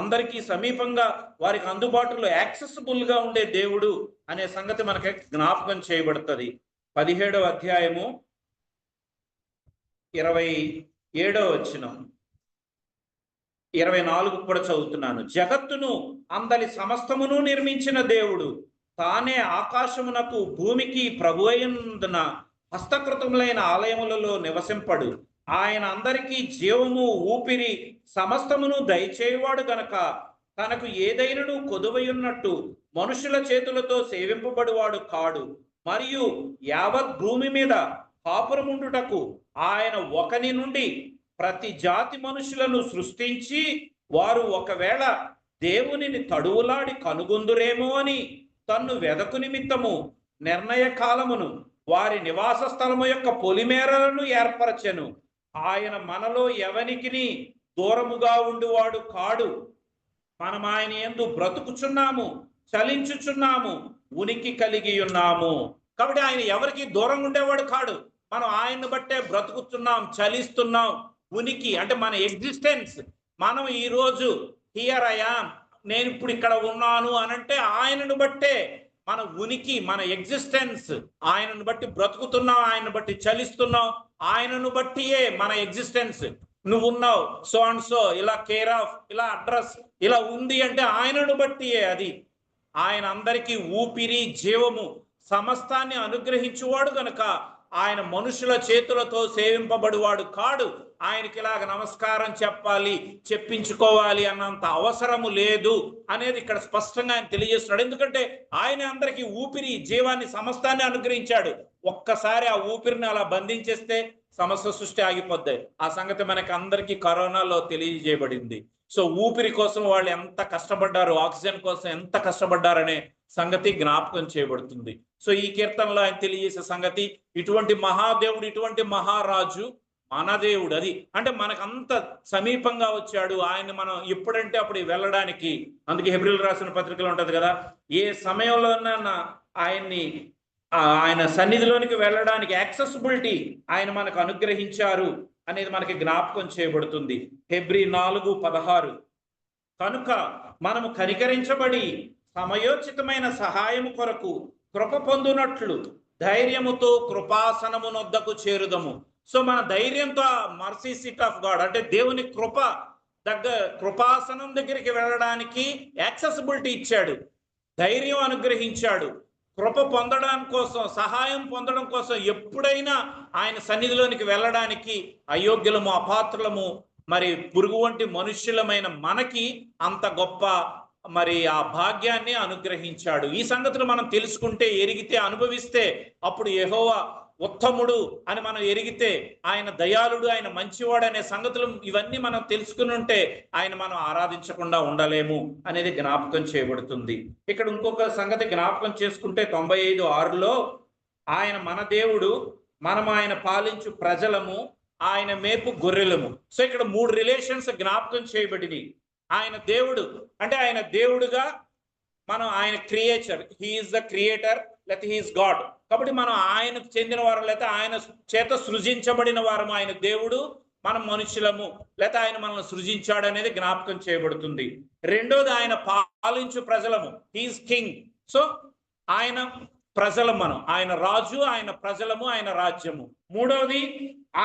అందరికీ సమీపంగా, వారికి అందుబాటులో యాక్సెసిబుల్ గా ఉండే దేవుడు అనే సంగతి మనకి జ్ఞాపకం చేయబడుతుంది. 17వ అధ్యాయము 27వ వచనం, 24 కూడా చదువుతున్నాను. జగత్తును అందలి సమస్తమును నిర్మించిన దేవుడు తానే ఆకాశమునకు భూమికి ప్రభు అయినందున హస్తకృతములైన ఆలయములలో నివసింపడు. ఆయన అందరికీ జీవము, ఊపిరి, సమస్తమును దయచేయవాడు గనక తనకు ఏదైనను కొదువయున్నట్టు మనుషుల చేతులతో సేవింపబడివాడు కాడు. మరియు యావత్ భూమి మీద కాపురముండుటకు ఆయన ఒకని నుండి ప్రతి జాతి మనుషులను సృష్టించి, వారు ఒకవేళ దేవునిని తడువులాడి కనుగొందురేమో అని తన్ను వెదకు నిమిత్తము నిర్ణయ కాలమును వారి నివాస స్థలము యొక్క పొలిమేరలను ఏర్పరచెను. ఆయన మనలో ఎవనికిని దూరముగా ఉండువాడు కాడు. మనం ఆయన యందు బ్రతుకుచున్నాము, చలించుచున్నాము, ఉనికి కలిగి ఉన్నాము. కాబట్టి ఆయన ఎవరికి దూరంగా ఉండేవాడు కాడు. మనం ఆయన్ని బట్టే బ్రతుకుతున్నాం, చలిస్తున్నాం. ఉనికి అంటే మన ఎగ్జిస్టెన్స్. మనం ఈరోజు హియర్ ఐ యామ్, నేను ఇప్పుడు ఇక్కడ ఉన్నాను అనంటే ఆయనను బట్టే మన ఉనికి, మన ఎగ్జిస్టెన్స్. ఆయనను బట్టి బ్రతుకుతున్నాం, ఆయనను బట్టి చలిస్తున్నాం, ఆయనను బట్టియే మన ఎగ్జిస్టెన్స్. నువ్వు ఉన్నావు సో అండ్ సో, ఇలా కేర్ ఆఫ్, ఇలా అడ్రస్, ఇలా ఉంది అంటే ఆయనను బట్టియే. అది ఆయన అందరికీ ఊపిరి, జీవము, సమస్తాన్ని అనుగ్రహించువాడు గనుక ఆయన మనుషుల చేతులతో సేవింపబడివాడు కాడు. ఆయనకి ఇలాగ నమస్కారం చెప్పాలి, చెప్పించుకోవాలి అన్నంత అవసరము లేదు అనేది ఇక్కడ స్పష్టంగా ఆయన తెలియజేస్తున్నాడు. ఎందుకంటే ఆయన అందరికీ ఊపిరి, జీవాన్ని, సమస్తాన్ని అనుగ్రహించాడు. ఒక్కసారి ఆ ఊపిరిని అలా బంధించేస్తే సమస్త సృష్టి ఆగిపోద్ది. ఆ సంగతి మనకి అందరికీ కరోనాలో తెలియజేయబడింది. సో ఊపిరి కోసం వాళ్ళు ఎంత కష్టపడ్డారు, ఆక్సిజన్ కోసం ఎంత కష్టపడ్డారనే సంగతి జ్ఞాపకం చేయబడుతుంది. సో ఈ కీర్తనలో ఆయన తెలియజేసే సంగతి, ఇటువంటి మహాదేవుడు, ఇటువంటి మహారాజు మన దేవుడు. అది అంటే మనకంత సమీపంగా వచ్చాడు. ఆయన మనం ఎప్పుడంటే అప్పుడు వెళ్ళడానికి, అందుకే హెబ్రీయులకు రాసిన పత్రికలో ఉంటది కదా, ఏ సమయంలోనైనా ఆయన సన్నిధిలోనికి వెళ్ళడానికి యాక్సెసిబిలిటీ ఆయన మనకు అనుగ్రహించారు అనేది మనకి జ్ఞాపకం చేయబడుతుంది. హెబ్రీ 4:16 కనుక మనము కనికరించబడి సమయోచితమైన సహాయము కొరకు కృప పొందునట్లు ధైర్యముతో కృపాసనమునొద్దకు చేరుదము. సో మన ధైర్యంతో మర్సీ సీట్ ఆఫ్ గాడ్ అంటే దేవుని కృపాసనం దగ్గరికి వెళ్ళడానికి యాక్సెసిబిలిటీ ఇచ్చాడు, ధైర్యం అనుగ్రహించాడు. కృప పొందడం కోసం, సహాయం పొందడం కోసం ఎప్పుడైనా ఆయన సన్నిధిలోనికి వెళ్ళడానికి అయోగ్యులము, అపాత్రులము, మరి పురుగు వంటి మనుష్యులమైన మనకి అంత గొప్ప మరి ఆ భాగ్యాన్ని అనుగ్రహించాడు. ఈ సంగతులు మనం తెలుసుకుంటే, ఎరిగితే, అనుభవిస్తే అప్పుడు యెహోవా ఉత్తముడు అని మనం ఎరిగితే, ఆయన దయాళుడు, ఆయన మంచివాడు అనే సంగతులు ఇవన్నీ మనం తెలుసుకుని ఉంటే ఆయన మనం ఆరాధించకుండా ఉండలేము అనేది జ్ఞాపకం చేయబడుతుంది. ఇక్కడ ఇంకొక సంగతి జ్ఞాపకం చేసుకుంటే 95:6లో ఆయన మన దేవుడు, మనం ఆయన పాలించు ప్రజలము, ఆయన మేపు గొర్రెలము. సో ఇక్కడ 3 రిలేషన్స్ జ్ఞాపకం చేయబడినవి. ఆయన దేవుడు అంటే ఆయన దేవుడుగా, మనం ఆయన క్రియేచర్, హీఈస్ ద క్రియేటర్ లేకపోతే హీఈస్ గాడ్. కాబట్టి మనం ఆయనకు చెందిన వారు లేకపోతే ఆయన చేత సృజించబడిన వారము. ఆయన దేవుడు, మనం మనుషులము లేకపోతే ఆయన మనల్ని సృజించాడు అనేది జ్ఞాపకం చేయబడుతుంది. రెండోది ఆయన పాలించు ప్రజలము, హీఈస్ కింగ్. సో ఆయన ప్రజలం, మనం ఆయన రాజు, ఆయన ప్రజలము, ఆయన రాజ్యము. మూడవది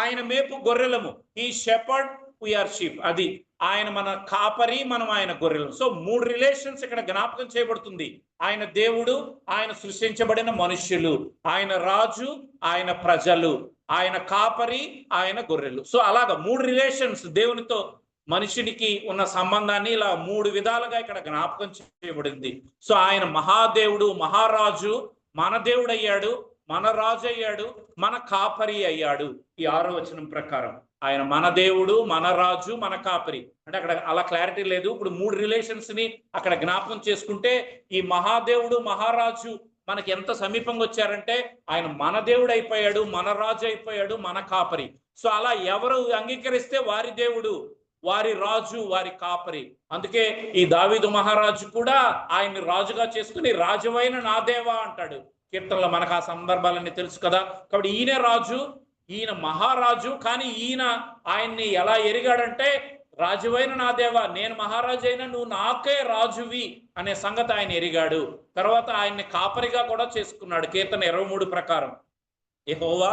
ఆయన మేపు గొర్రెలము, హీ షెపర్డ్, వీఆర్ షీప్. అది ఆయన మన కాపరి, మనం ఆయన గొర్రెలు. సో 3 రిలేషన్స్ ఇక్కడ జ్ఞాపకం చేయబడుతుంది. ఆయన దేవుడు, ఆయన సృష్టించబడిన మనుష్యులు, ఆయన రాజు, ఆయన ప్రజలు, ఆయన కాపరి, ఆయన గొర్రెలు. సో అలాగా 3 రిలేషన్స్ దేవునితో మనిషినికి ఉన్న సంబంధాన్ని ఇలా 3 విధాలుగా ఇక్కడ జ్ఞాపకం చేయబడింది. సో ఆయన మహాదేవుడు, మహారాజు, మన దేవుడు అయ్యాడు, మన రాజు అయ్యాడు, మన కాపరి అయ్యాడు. ఈ 6వ వచనం ప్రకారం ఆయన మన దేవుడు, మన రాజు, మన కాపరి. అంటే అక్కడ అలా క్లారిటీ లేదు. ఇప్పుడు 3 రిలేషన్స్ ని అక్కడ జ్ఞాపకం చేసుకుంటే ఈ మహాదేవుడు, మహారాజు మనకి ఎంత సమీపంగా వచ్చారంటే ఆయన మన దేవుడు అయిపోయాడు, మన రాజు అయిపోయాడు, మన కాపరి. సో అలా ఎవరు అంగీకరిస్తే వారి దేవుడు, వారి రాజు, వారి కాపరి. అందుకే ఈ దావీదు మహారాజు కూడా ఆయన్ని రాజుగా చేసుకుని రాజువైన నా దేవా అంటాడు కీర్తనలో. మనకు ఆ సందర్భాలన్నీ తెలుసు కదా. కాబట్టి ఈయన రాజు, ఈయన మహారాజు. కానీ ఈయన ఆయన్ని ఎలా ఎరిగాడంటే, రాజువైన నా దేవా, నేను మహారాజు అయినా నువ్వు నాకే రాజువి అనే సంగతి ఆయన ఎరిగాడు. తర్వాత ఆయన్ని కాపరిగా కూడా చేసుకున్నాడు. కీర్తన 23 ప్రకారం యెహోవా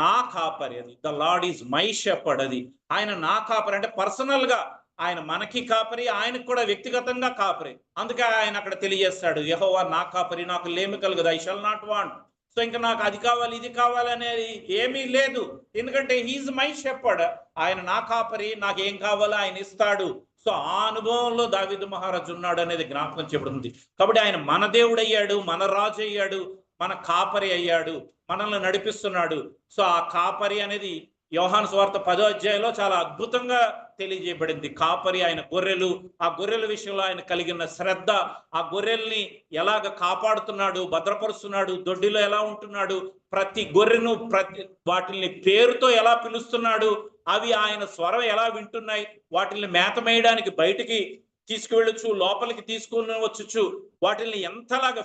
నా కాపరి, అది the lord is my shepherd. అది ఆయన నా కాపరి అంటే పర్సనల్ గా ఆయన మనకి కాపరి, ఆయనకు కూడా వ్యక్తిగతంగా కాపరి. అందుకే ఆయన అక్కడ తెలియజేస్తాడు, యెహోవా నా కాపరి, నాకు లేమి కలుగదు, I shall not want. So ఇంకా నాకు అది కావాలి, ఇది కావాలి అనేది ఏమీ లేదు. ఎందుకంటే హీఈస్ మై షెపర్డ్, ఆయన నా కాపరి, నాకు ఏం కావాలో ఆయన ఇస్తాడు. సో ఆ అనుభవంలో దావీదు మహారాజు ఉన్నాడు అనేది జ్ఞాపకం చేయబడుతుంది. కాబట్టి ఆయన మన దేవుడు అయ్యాడు, మన రాజు అయ్యాడు, మన కాపరి అయ్యాడు, మనల్ని నడిపిస్తున్నాడు. సో ఆ కాపరి అనేది యోహాను సువార్త 10వ అధ్యాయంలో చాలా అద్భుతంగా తెలియజేయబడింది. కాపరి, ఆయన గొర్రెలు, ఆ గొర్రెల విషయంలో ఆయన కలిగిన శ్రద్ధ, ఆ గొర్రెల్ని ఎలాగ కాపాడుతున్నాడు, భద్రపరుస్తున్నాడు, దొడ్డిలో ఎలా ఉంటున్నాడు, ప్రతి గొర్రెను వాటిల్ని పేరుతో ఎలా పిలుస్తున్నాడు, అవి ఆయన స్వరం ఎలా వింటున్నాయి, వాటిల్ని మేత మేయడానికి బయటికి తీసుకువెళ్ళొచ్చు, లోపలికి తీసుకుని వచ్చుచు, వాటిని ఎంతలాగా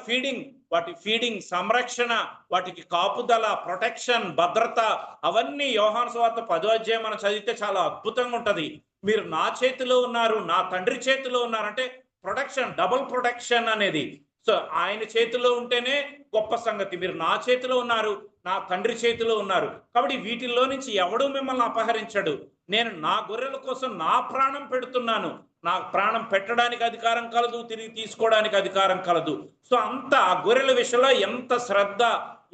వాటి ఫీడింగ్, సంరక్షణ, వాటికి కాపుదల, ప్రొటెక్షన్, భద్రత, అవన్నీ యోహాను సువార్త 10వ అధ్యాయం మనం చదివితే చాలా అద్భుతంగా ఉంటది. మీరు నా చేతిలో ఉన్నారు, నా తండ్రి చేతిలో ఉన్నారంటే ప్రొటెక్షన్, డబుల్ ప్రొటెక్షన్ అనేది. సో ఆయన చేతిలో ఉంటేనే గొప్ప సంగతి. మీరు నా చేతిలో ఉన్నారు, నా తండ్రి చేతిలో ఉన్నారు. కాబట్టి వీటిల్లో నుంచి ఎవడూ మిమ్మల్ని అపహరించడు. నేను నా గొర్రెల కోసం నా ప్రాణం పెడుతున్నాను. నా ప్రాణం పెట్టడానికి అధికారం కలదు, తిరిగి తీసుకోవడానికి అధికారం కలదు. సో అంత ఆ గొర్రెల విషయంలో ఎంత శ్రద్ధ,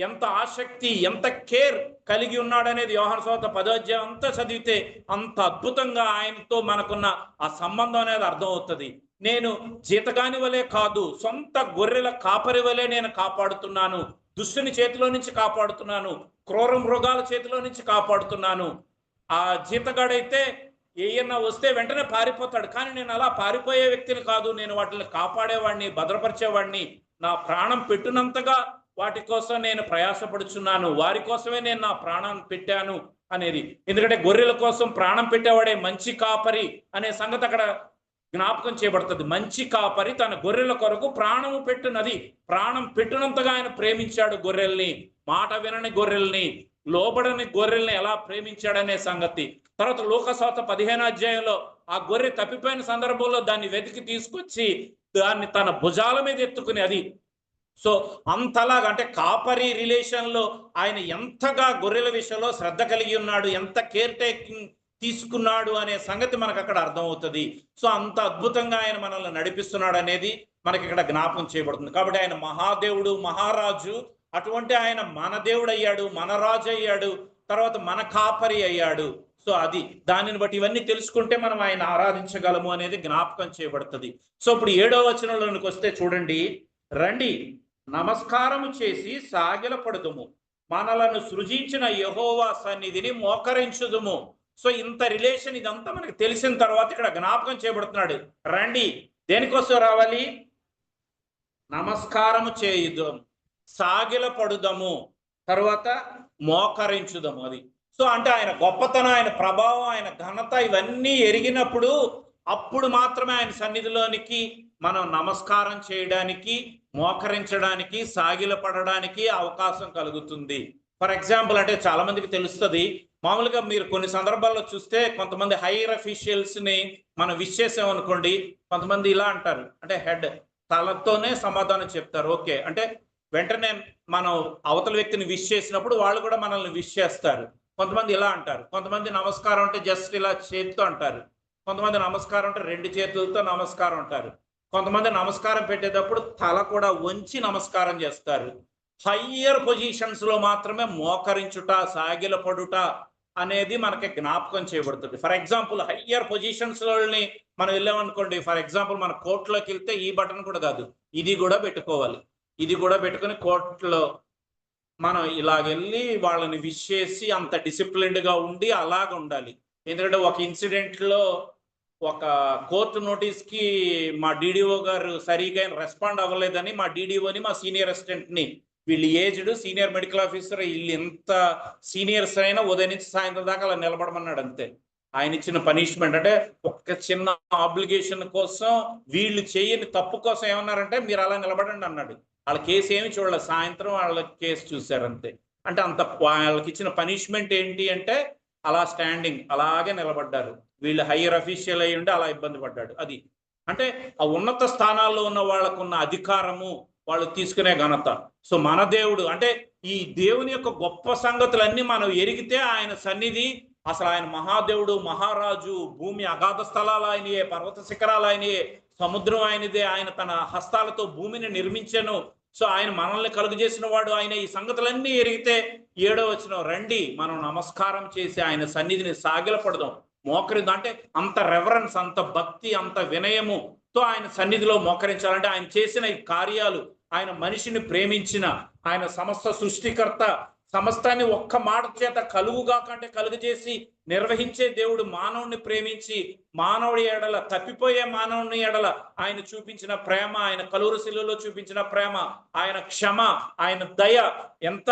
ఎంత ఆసక్తి, ఎంత కేర్ కలిగి ఉన్నాడనేది యోహాను సువార్త 10వ అధ్యాయం అంతా చదివితే అంత అద్భుతంగా ఆయనతో మనకున్న ఆ సంబంధం అనేది అర్థమవుతుంది. నేను జీతగాని వలె కాదు, సొంత గొర్రెల కాపరి వలె నేను కాపాడుతున్నాను. దుష్టుని చేతిలో నుంచి కాపాడుతున్నాను, క్రూర మృగాల చేతిలో నుంచి కాపాడుతున్నాను. ఆ జీతగాడైతే ఏయన్నా వస్తే వెంటనే పారిపోతాడు. కానీ నేను అలా పారిపోయే వ్యక్తిని కాదు. నేను వాటిని కాపాడేవాడిని, భద్రపరిచేవాడిని. నా ప్రాణం పెట్టినంతగా వాటి కోసం నేను ప్రయాసపడుచున్నాను. వారి కోసమే నేను నా ప్రాణం పెట్టాను అనేది. ఎందుకంటే గొర్రెల కోసం ప్రాణం పెట్టేవాడే మంచి కాపరి అనే సంగతి అక్కడ జ్ఞాపకం చేయబడుతుంది. మంచి కాపరి తన గొర్రెల కొరకు ప్రాణము పెట్టునది. ప్రాణం పెట్టినంతగా ఆయన ప్రేమించాడు గొర్రెల్ని, మాట వినని గొర్రెల్ని, లోబడని గొర్రెల్ని ఎలా ప్రేమించాడనే సంగతి. తర్వాత లూకాసు 15వ అధ్యాయంలో ఆ గొర్రె తప్పిపోయిన సందర్భంలో దాన్ని వెతికి తీసుకొచ్చి దాన్ని తన భుజాల మీద ఎత్తుకుని, అది సో అంతలాగా అంటే కాపరి రిలేషన్ లో ఆయన ఎంతగా గొర్రెల విషయంలో శ్రద్ధ కలిగి ఉన్నాడు, ఎంత కేర్ టేకింగ్ తీసుకున్నాడు అనే సంగతి మనకు అక్కడ అర్థమవుతుంది. సో అంత అద్భుతంగా ఆయన మనల్ని నడిపిస్తున్నాడు అనేది మనకి ఇక్కడ జ్ఞాపకం చేయబడుతుంది. కాబట్టి ఆయన మహాదేవుడు, మహారాజు. అటువంటి ఆయన మన దేవుడు అయ్యాడు, మన రాజు అయ్యాడు, తర్వాత మన కాపరి అయ్యాడు. సో అది దానిని బట్టి ఇవన్నీ తెలుసుకుంటే మనం ఆయన ఆరాధించగలము అనేది జ్ఞాపకం చేయబడుతుంది. సో ఇప్పుడు 7వ వచనంలోనికి వస్తే చూడండి, రండి నమస్కారము చేసి సాగిలపడుదుము, మనలను సృజించిన యెహోవా సన్నిధిని మోకరించుదుము. సో ఇంత రిలేషన్ ఇదంతా మనకు తెలిసిన తర్వాత ఇక్కడ జ్ఞాపకం చేయబడుతున్నాడు. రండి, దేనికోసం రావాలి? నమస్కారము చేయుదాం, సాగిలపడుదము, తర్వాత మోకరించుదము. అది సో అంటే ఆయన గొప్పతనం, ఆయన ప్రభావం, ఆయన ఘనత ఇవన్నీ ఎరిగినప్పుడు అప్పుడు మాత్రమే ఆయన సన్నిధిలోనికి మనం నమస్కారం చేయడానికి, మోకరించడానికి, సాగిలపడడానికి అవకాశం కలుగుతుంది. ఫర్ ఎగ్జాంపుల్ అంటే చాలా మందికి తెలుస్తుంది, మామూలుగా మీరు కొన్ని సందర్భాల్లో చూస్తే కొంతమంది హైయర్ అఫీషియల్స్ ని మనం విష్ చేసామనుకోండి, కొంతమంది ఇలా అంటారు, అంటే హెడ్ తలతోనే సమాధానం చెప్తారు. ఓకే అంటే వెంటనే మనం అవతల వ్యక్తిని విష్ చేసినప్పుడు వాళ్ళు కూడా మనల్ని విష్ చేస్తారు. కొంతమంది ఇలా అంటారు, కొంతమంది నమస్కారం అంటే జస్ట్ ఇలా చేతితో అంటారు, కొంతమంది నమస్కారం అంటే 2 చేతులతో నమస్కారం అంటారు, కొంతమంది నమస్కారం పెట్టేటప్పుడు తల కూడా వంచి నమస్కారం చేస్తారు. హయ్యర్ పొజిషన్స్ లో మాత్రమే మోకరించుట, సాగిలపడుట అనేది మనకి జ్ఞాపకం చేయబడుతుంది. ఫర్ ఎగ్జాంపుల్ హయ్యర్ పొజిషన్స్ లోని మనం వెళ్ళామనుకోండి, ఫర్ ఎగ్జాంపుల్ మన కోర్టులోకి వెళ్తే ఈ బటన్ కూడా కాదు, ఇది కూడా పెట్టుకోవాలి. ఇది కూడా పెట్టుకుని కోర్టులో మనం ఇలాగెళ్ళి వాళ్ళని విష్ చేసి అంత డిసిప్లిన్డ్ గా ఉండి అలాగ ఉండాలి. ఎందుకంటే ఒక ఇన్సిడెంట్ లో ఒక కోర్టు నోటీస్ కి మా డిడిఓ గారు సరిగా రెస్పాండ్ అవ్వలేదని మా డిడిఓని, మా సీనియర్ అసిస్టెంట్ ని, వీళ్ళు ఏజ్డ్ సీనియర్ మెడికల్ ఆఫీసర్, వీళ్ళు ఎంత సీనియర్స్ అయినా ఉదయం నుంచి సాయంత్రం దాకా అలా నిలబడమన్నాడు అంతే. ఆయన ఇచ్చిన పనిష్మెంట్ అంటే ఒక చిన్న ఆబ్లిగేషన్ కోసం, వీళ్ళు చేయని తప్పు కోసం ఏమన్నారంటే మీరు అలా నిలబడండి అన్నాడు. వాళ్ళ కేసు ఏమి చూడలేదు, సాయంత్రం వాళ్ళ కేసు చూశారు అంతే. అంటే అంత వాళ్ళకి ఇచ్చిన పనిష్మెంట్ ఏంటి అంటే అలా స్టాండింగ్ అలాగే నిలబడ్డారు. వీళ్ళు హైయర్ అఫీషియల్ అయ్యి ఉండి అలా ఇబ్బంది పడ్డాడు. అది అంటే ఆ ఉన్నత స్థానాల్లో ఉన్న వాళ్ళకున్న అధికారము, వాళ్ళు తీసుకునే ఘనత. సో మన దేవుడు అంటే ఈ దేవుని యొక్క గొప్ప సంగతులన్నీ మనం ఎరిగితే ఆయన సన్నిధి, అసలు ఆయన మహాదేవుడు, మహారాజు, భూమి అగాధ స్థలాలు ఆయనయే, పర్వత శిఖరాలు ఆయనయే, సముద్రం ఆయనదే, ఆయన తన హస్తాలతో భూమిని నిర్మించెను. సో ఆయన మనల్ని కలుగు చేసిన వాడు ఆయన. ఈ సంగతులన్నీ ఎరిగితే 7వ వచనం, రండి మనం నమస్కారం చేసి ఆయన సన్నిధిని సాగిలపడదాం, మోకరిద్దాం. అంటే అంత రెవరెన్స్, అంత భక్తి, అంత వినయముతో ఆయన సన్నిధిలో మోకరించాలంటే ఆయన చేసిన ఈ కార్యాలు, ఆయన మనిషిని ప్రేమించిన, ఆయన సమస్త సృష్టికర్త, సమస్తాన్ని ఒక్క మాట చేత కలుగుగా కంటే కలుగు చేసి నిర్వహించే దేవుడు మానవుని ప్రేమించి, మానవుడి ఎడల, తప్పిపోయే మానవుని ఎడల ఆయన చూపించిన ప్రేమ, ఆయన కలువరి శిలువలో చూపించిన ప్రేమ, ఆయన క్షమ, ఆయన దయ ఎంత!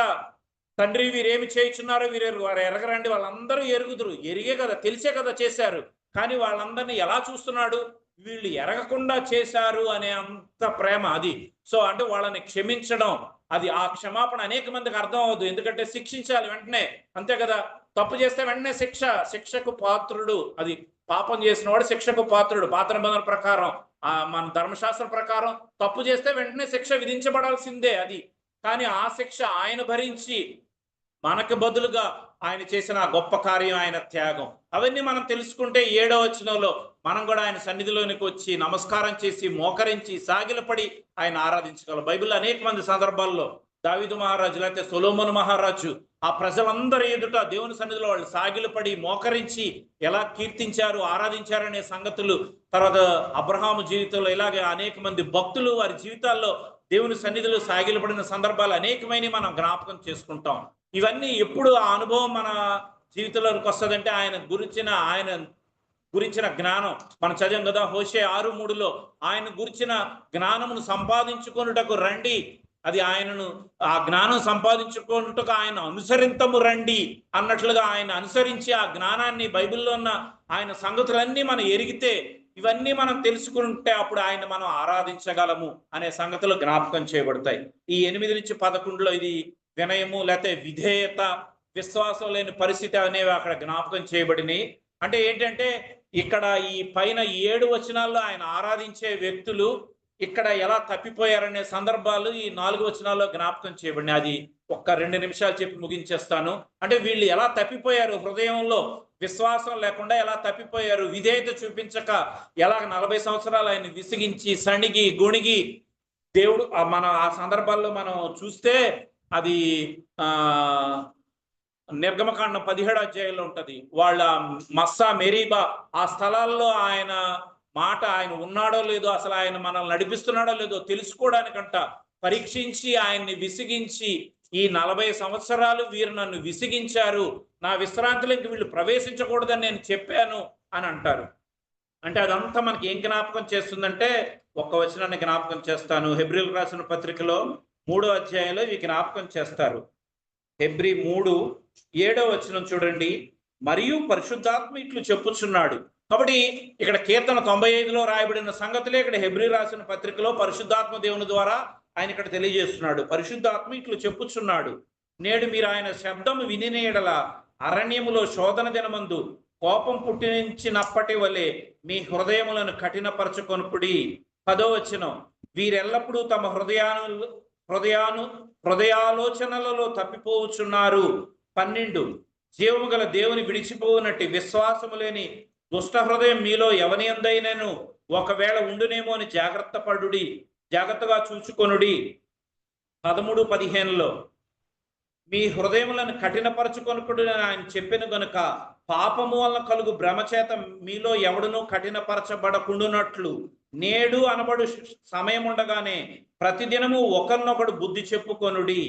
తండ్రి వీరేమి చేయుచున్నారో వీరు వారు ఎరగరండి, వాళ్ళందరూ ఎరుగుదురు. ఎరిగే కదా, తెలిసే కదా చేశారు, కానీ వాళ్ళందరినీ ఎలా చూస్తున్నాడు? వీళ్ళు ఎరగకుండా చేశారు అనే అంత ప్రేమ అది. సో అంటే వాళ్ళని క్షమించడం, అది ఆ క్షమాపణ అనేక మందికి అర్థం అవ్వదు. ఎందుకంటే శిక్షించాలి వెంటనే, అంతే కదా. తప్పు చేస్తే వెంటనే శిక్షకు పాత్రుడు. అది పాపం చేసిన వాడు శిక్షకు పాత్రుడు. పాత నిబంధన ప్రకారం, మన ధర్మశాస్త్రం ప్రకారం తప్పు చేస్తే వెంటనే శిక్ష విధించబడాల్సిందే అది. కానీ ఆ శిక్ష ఆయన భరించి మనకు బదులుగా ఆయన చేసిన ఆ గొప్ప కార్యం, ఆయన త్యాగం, అవన్నీ మనం తెలుసుకుంటే 7వ వచనంలో మనం కూడా ఆయన సన్నిధిలోనికి వచ్చి నమస్కారం చేసి, మోకరించి, సాగిలపడి ఆయన ఆరాధించగలం. బైబిల్లో అనేక మంది సందర్భాల్లో దావీదు మహారాజు లేకపోతే సొలొమోను మహారాజు ఆ ప్రజలందరి ఎదుట దేవుని సన్నిధిలో వాళ్ళు సాగిలపడి, మోకరించి ఎలా కీర్తించారు, ఆరాధించారనే సంగతులు, తర్వాత అబ్రహాము జీవితంలో ఇలాగే అనేక మంది భక్తులు వారి జీవితాల్లో దేవుని సన్నిధిలో సాగిలపడిన సందర్భాలు అనేకమైన మనం జ్ఞాపకం చేసుకుంటాం. ఇవన్నీ ఎప్పుడు ఆ అనుభవం మన జీవితంలోకి వస్తుందంటే ఆయన గురించిన జ్ఞానం. మనం చదివాం కదా హోషే 6:3లో, ఆయన గురించిన జ్ఞానమును సంపాదించుకొనుటకు రండి, అది ఆయనను ఆ జ్ఞానం సంపాదించుకొనుటకు ఆయన అనుసరింతము రండి అన్నట్లుగా ఆయన అనుసరించి ఆ జ్ఞానాన్ని, బైబిల్లో ఉన్న ఆయన సంగతులన్నీ మనం ఎరిగితే, ఇవన్నీ మనం తెలుసుకుంటే అప్పుడు ఆయన మనం ఆరాధించగలము అనే సంగతులు జ్ఞాపకం చేయబడతాయి. ఈ 8-11లో ఇది వినయము లేకపోతే విధేయత, విశ్వాసం లేని పరిస్థితి అనేవి అక్కడ జ్ఞాపకం చేయబడినాయి. అంటే ఏంటంటే ఇక్కడ ఈ పైన 7 వచనాల్లో ఆయన ఆరాధించే వ్యక్తులు ఇక్కడ ఎలా తప్పిపోయారనే సందర్భాలు ఈ 4 వచనాల్లో జ్ఞాపకం చేయబడినాయి. అది ఒక్క 2 నిమిషాలు చెప్పి ముగించేస్తాను. అంటే వీళ్ళు ఎలా తప్పిపోయారు, హృదయంలో విశ్వాసం లేకుండా ఎలా తప్పిపోయారు, విధేయత చూపించక ఎలా 40 సంవత్సరాలు ఆయన విసిగించి, సణిగి, గొణిగి దేవుడు మన ఆ సందర్భాల్లో మనం చూస్తే అది నిర్గమకాండం 17వ అధ్యాయంలో ఉంటది. వాళ్ళ మస్సా, మెరీబా ఆ స్థలాల్లో ఆయన మాట, ఆయన ఉన్నాడో లేదో, అసలు ఆయన మనల్ని నడిపిస్తున్నాడో లేదో తెలుసుకోవడానికంట పరీక్షించి, ఆయన్ని విసిగించి, ఈ 40 సంవత్సరాలు వీరు నన్ను విసిగించారు, నా విశ్రాంతిలోకి వీళ్ళు ప్రవేశించకూడదని నేను చెప్పాను అని అంటారు. అంటే అదంతా మనకి ఏం జ్ఞాపకం చేస్తుందంటే, ఒక్క వచనాన్ని జ్ఞాపకం చేస్తాను. హెబ్రీయులకు రాసిన పత్రికలో 3వ అధ్యాయంలో ఇవి జ్ఞాపకం చేస్తారు. హెబ్రీ 3:7 వచనం చూడండి. మరియు పరిశుద్ధాత్మ ఇట్లు చెప్పుచున్నాడు. కాబట్టి ఇక్కడ కీర్తన 95లో రాయబడిన సంగతులే ఇక్కడ హెబ్రీ రాసిన పత్రికలో పరిశుద్ధాత్మ దేవుని ద్వారా ఆయన ఇక్కడ తెలియజేస్తున్నాడు. పరిశుద్ధాత్మ ఇట్లు చెప్పుచున్నాడు, నేడు మీరు ఆయన శబ్దము వినిన యెడల అరణ్యములో శోధన దినమందు కోపం పుట్టించినప్పటి వలె మీ హృదయములను కఠినపరచుకొనుకుడి. 10వ వచనం, వీరెల్లప్పుడూ తమ హృదయాలోచనలలో తప్పిపోవచ్చున్నారు. 12, జీవము గల దేవుని విడిచిపోవునట్టి విశ్వాసము లేని దుష్ట హృదయం మీలో ఎవనియందైనను ఒకవేళ ఉండునేమో అని జాగ్రత్తగా చూచుకొనుడి. 13, 15లో మీ హృదయములను కఠినపరచుకొనుకుడు ఆయన చెప్పిన గనుక పాపము వలన కలుగు భ్రమ చేత మీలో ఎవడునూ కఠినపరచబడకుండునట్లు నేడు అనబడు సమయం ఉండగానే ప్రతిదినము ఒకరినొకడు బుద్ధి చెప్పుకొనుడి.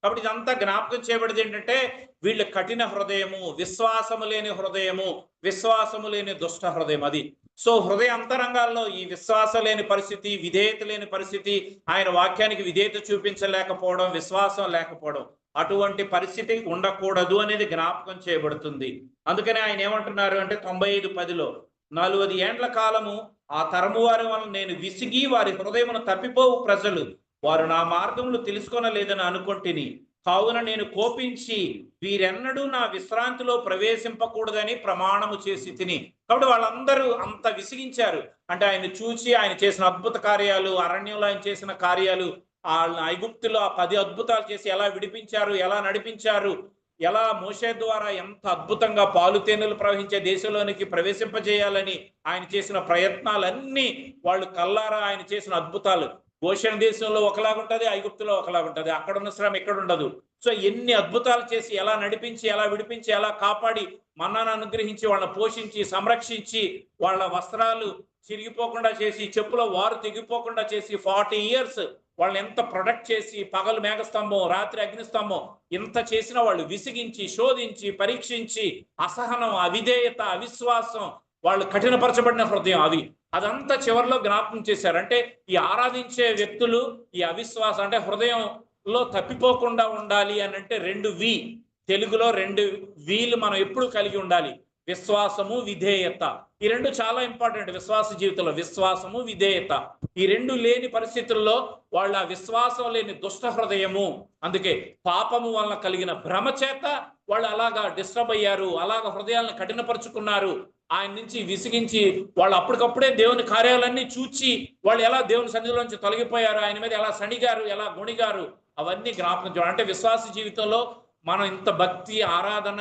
కాబట్టి ఇదంతా జ్ఞాపకం చేయబడింది ఏంటంటే, వీళ్ళ కఠిన హృదయము, విశ్వాసము లేని హృదయము, విశ్వాసము లేని దుష్ట హృదయం అది. సో హృదయ అంతరంగాల్లో ఈ విశ్వాసం లేని పరిస్థితి, విధేయత లేని పరిస్థితి, ఆయన వాక్యానికి విధేయత చూపించలేకపోవడం, విశ్వాసం లేకపోవడం, అటువంటి పరిస్థితి ఉండకూడదు అనేది జ్ఞాపకం చేయబడుతుంది. అందుకని ఆయన ఏమంటున్నారు అంటే 95:10లో 40 ఏండ్ల కాలము ఆ తరము వారి వలన నేను విసిగి వారి హృదయమును తప్పిపోవు ప్రజలు వారు నా మార్గములు తెలుసుకొనలేదని అనుకొంటిని. కావున నేను కోపించి వీరెన్నడూ నా విశ్రాంతిలో ప్రవేశింపకూడదని ప్రమాణము చేసి తిని. కాబట్టి వాళ్ళందరూ అంత విసిగించారు. అంటే ఆయన చూసి ఆయన చేసిన అద్భుత కార్యాలు, అరణ్యంలో ఆయన చేసిన కార్యాలు, ఆ ఐగుప్తులో ఆ 10 అద్భుతాలు చేసి ఎలా విడిపించారు, ఎలా నడిపించారు, ఎలా మోషే ద్వారా ఎంత అద్భుతంగా పాలు తేనెలు ప్రవహించే దేశంలోనికి ప్రవేశింపజేయాలని ఆయన చేసిన ప్రయత్నాలన్నీ వాళ్ళు కల్లారా ఆయన చేసిన అద్భుతాలు. గోషెన్ దేశంలో ఒకలాగుంటది, ఐగుప్తులో ఒకలాగుంటది, అక్కడ ఉన్న శ్రమ ఇక్కడ ఉండదు. సో ఎన్ని అద్భుతాలు చేసి ఎలా నడిపించి, ఎలా విడిపించి, ఎలా కాపాడి మన్నాను అనుగ్రహించి వాళ్ళని పోషించి సంరక్షించి వాళ్ళ వస్త్రాలు చిరిగిపోకుండా చేసి చెప్పుల వారు తెగిపోకుండా చేసి 40 years వాళ్ళని ఎంత ప్రొటెక్ట్ చేసి, పగలు మేఘస్తంభం రాత్రి అగ్నిస్తంభం ఇంత చేసిన వాళ్ళు విసిగించి, శోధించి, పరీక్షించి, అసహనం, అవిధేయత, అవిశ్వాసం, వాళ్ళు కఠినపరచబడిన హృదయం అదంతా చివరిలో జ్ఞాపకం చేశారు. అంటే ఈ ఆరాధించే వ్యక్తులు ఈ అవిశ్వాసం అంటే హృదయంలో తప్పిపోకుండా ఉండాలి అని అంటే 2 తెలుగులో 2 వీలు మనం ఎప్పుడు కలిగి ఉండాలి. విశ్వాసము, విధేయత. ఈ 2 చాలా ఇంపార్టెంట్ విశ్వాస జీవితంలో. విశ్వాసము, విధేయత. ఈ 2 లేని పరిస్థితుల్లో వాళ్ళ విశ్వాసం లేని దుష్ట హృదయము, అందుకే పాపము వలన కలిగిన భ్రమ చేత వాళ్ళు అలాగా డిస్టర్బ్ అయ్యారు, అలాగా హృదయాలను కఠినపరుచుకున్నారు. ఆయన నుంచి విసిగించి వాళ్ళు అప్పటికప్పుడే దేవుని కార్యాలన్నీ చూచి వాళ్ళు ఎలా దేవుని సన్నిధిలోంచి తొలగిపోయారు, ఆయన మీద ఎలా సణిగారు, ఎలా గుణిగారు, అవన్నీ జ్ఞాపకం చేయాలి. అంటే విశ్వాస జీవితంలో మనం ఇంత భక్తి, ఆరాధన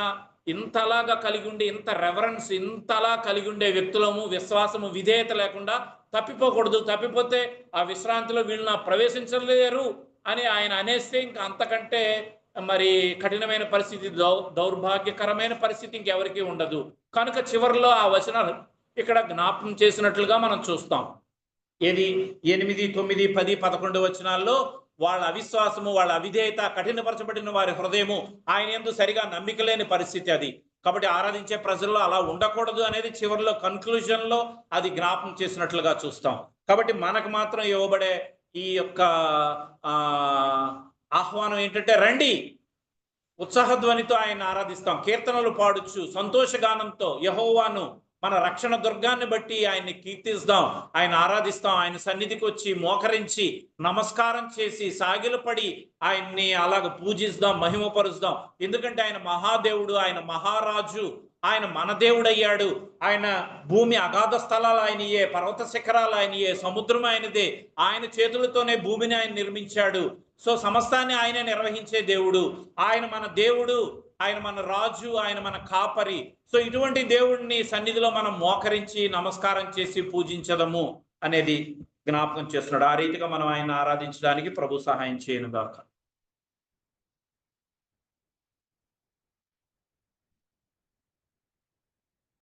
ఇంతలాగా కలిగి ఉండే, ఇంత రెవరెన్స్ ఇంతలా కలిగి ఉండే వ్యక్తులము, విశ్వాసము, విధేయత లేకుండా తప్పిపోకూడదు. తప్పిపోతే ఆ విశ్రాంతిలో వీళ్ళని ప్రవేశించలేరు అని ఆయన అనేస్తే ఇంకా అంతకంటే మరి కఠినమైన పరిస్థితి, దౌర్భాగ్యకరమైన పరిస్థితి ఇంకెవరికి ఉండదు. కనుక చివరిలో ఆ వచనాలు ఇక్కడ జ్ఞాపకం చేసినట్లుగా మనం చూస్తాం. ఏది 8, 9, 10, 11 వచనాల్లో వాళ్ళ అవిశ్వాసము, వాళ్ళ అవిధేయత, కఠినపరచబడిన వారి హృదయము, ఆయన యందు సరిగా నమ్మిక లేని పరిస్థితి అది. కాబట్టి ఆరాధించే ప్రజల్లో అలా ఉండకూడదు అనేది చివరిలో కన్క్లూజన్లో అది జ్ఞాపకం చేసినట్లుగా చూస్తాం. కాబట్టి మనకు మాత్రం ఇవ్వబడే ఈ యొక్క ఆహ్వానం ఏంటంటే, రండి, ఉత్సాహధ్వనితో ఆయన ఆరాధిస్తాం, కీర్తనలు పాడుచు సంతోషగానంతో యెహోవాను మన రక్షణ దుర్గాన్ని బట్టి ఆయన్ని కీర్తిస్తాం, ఆయన ఆరాధిస్తాం, ఆయన సన్నిధికి వచ్చి మోకరించి నమస్కారం చేసి సాగిలపడి ఆయన్ని అలాగ పూజిస్తాం, మహిమపరుస్తాం. ఎందుకంటే ఆయన మహాదేవుడు, ఆయన మహారాజు, ఆయన మన దేవుడయ్యాడు. ఆయన భూమి అగాధ స్థలాలు ఆయనయే, పర్వత శిఖరాలు ఆయనయే, సముద్రం ఆయనదే. ఆయన చేతులతోనే భూమిని ఆయన నిర్మించాడు. సో సమస్తాన్ని ఆయనే నిర్వహించే దేవుడు. ఆయన మన దేవుడు, ఆయన మన రాజు, ఆయన మన కాపరి. సో ఇటువంటి దేవుడిని సన్నిధిలో మనం మోకరించి నమస్కారం చేసి పూజించదము అనేది జ్ఞాపకం చేస్తున్నాడు. ఆ రీతిగా మనం ఆయన ఆరాధించడానికి ప్రభు సహాయం చేయను గాక.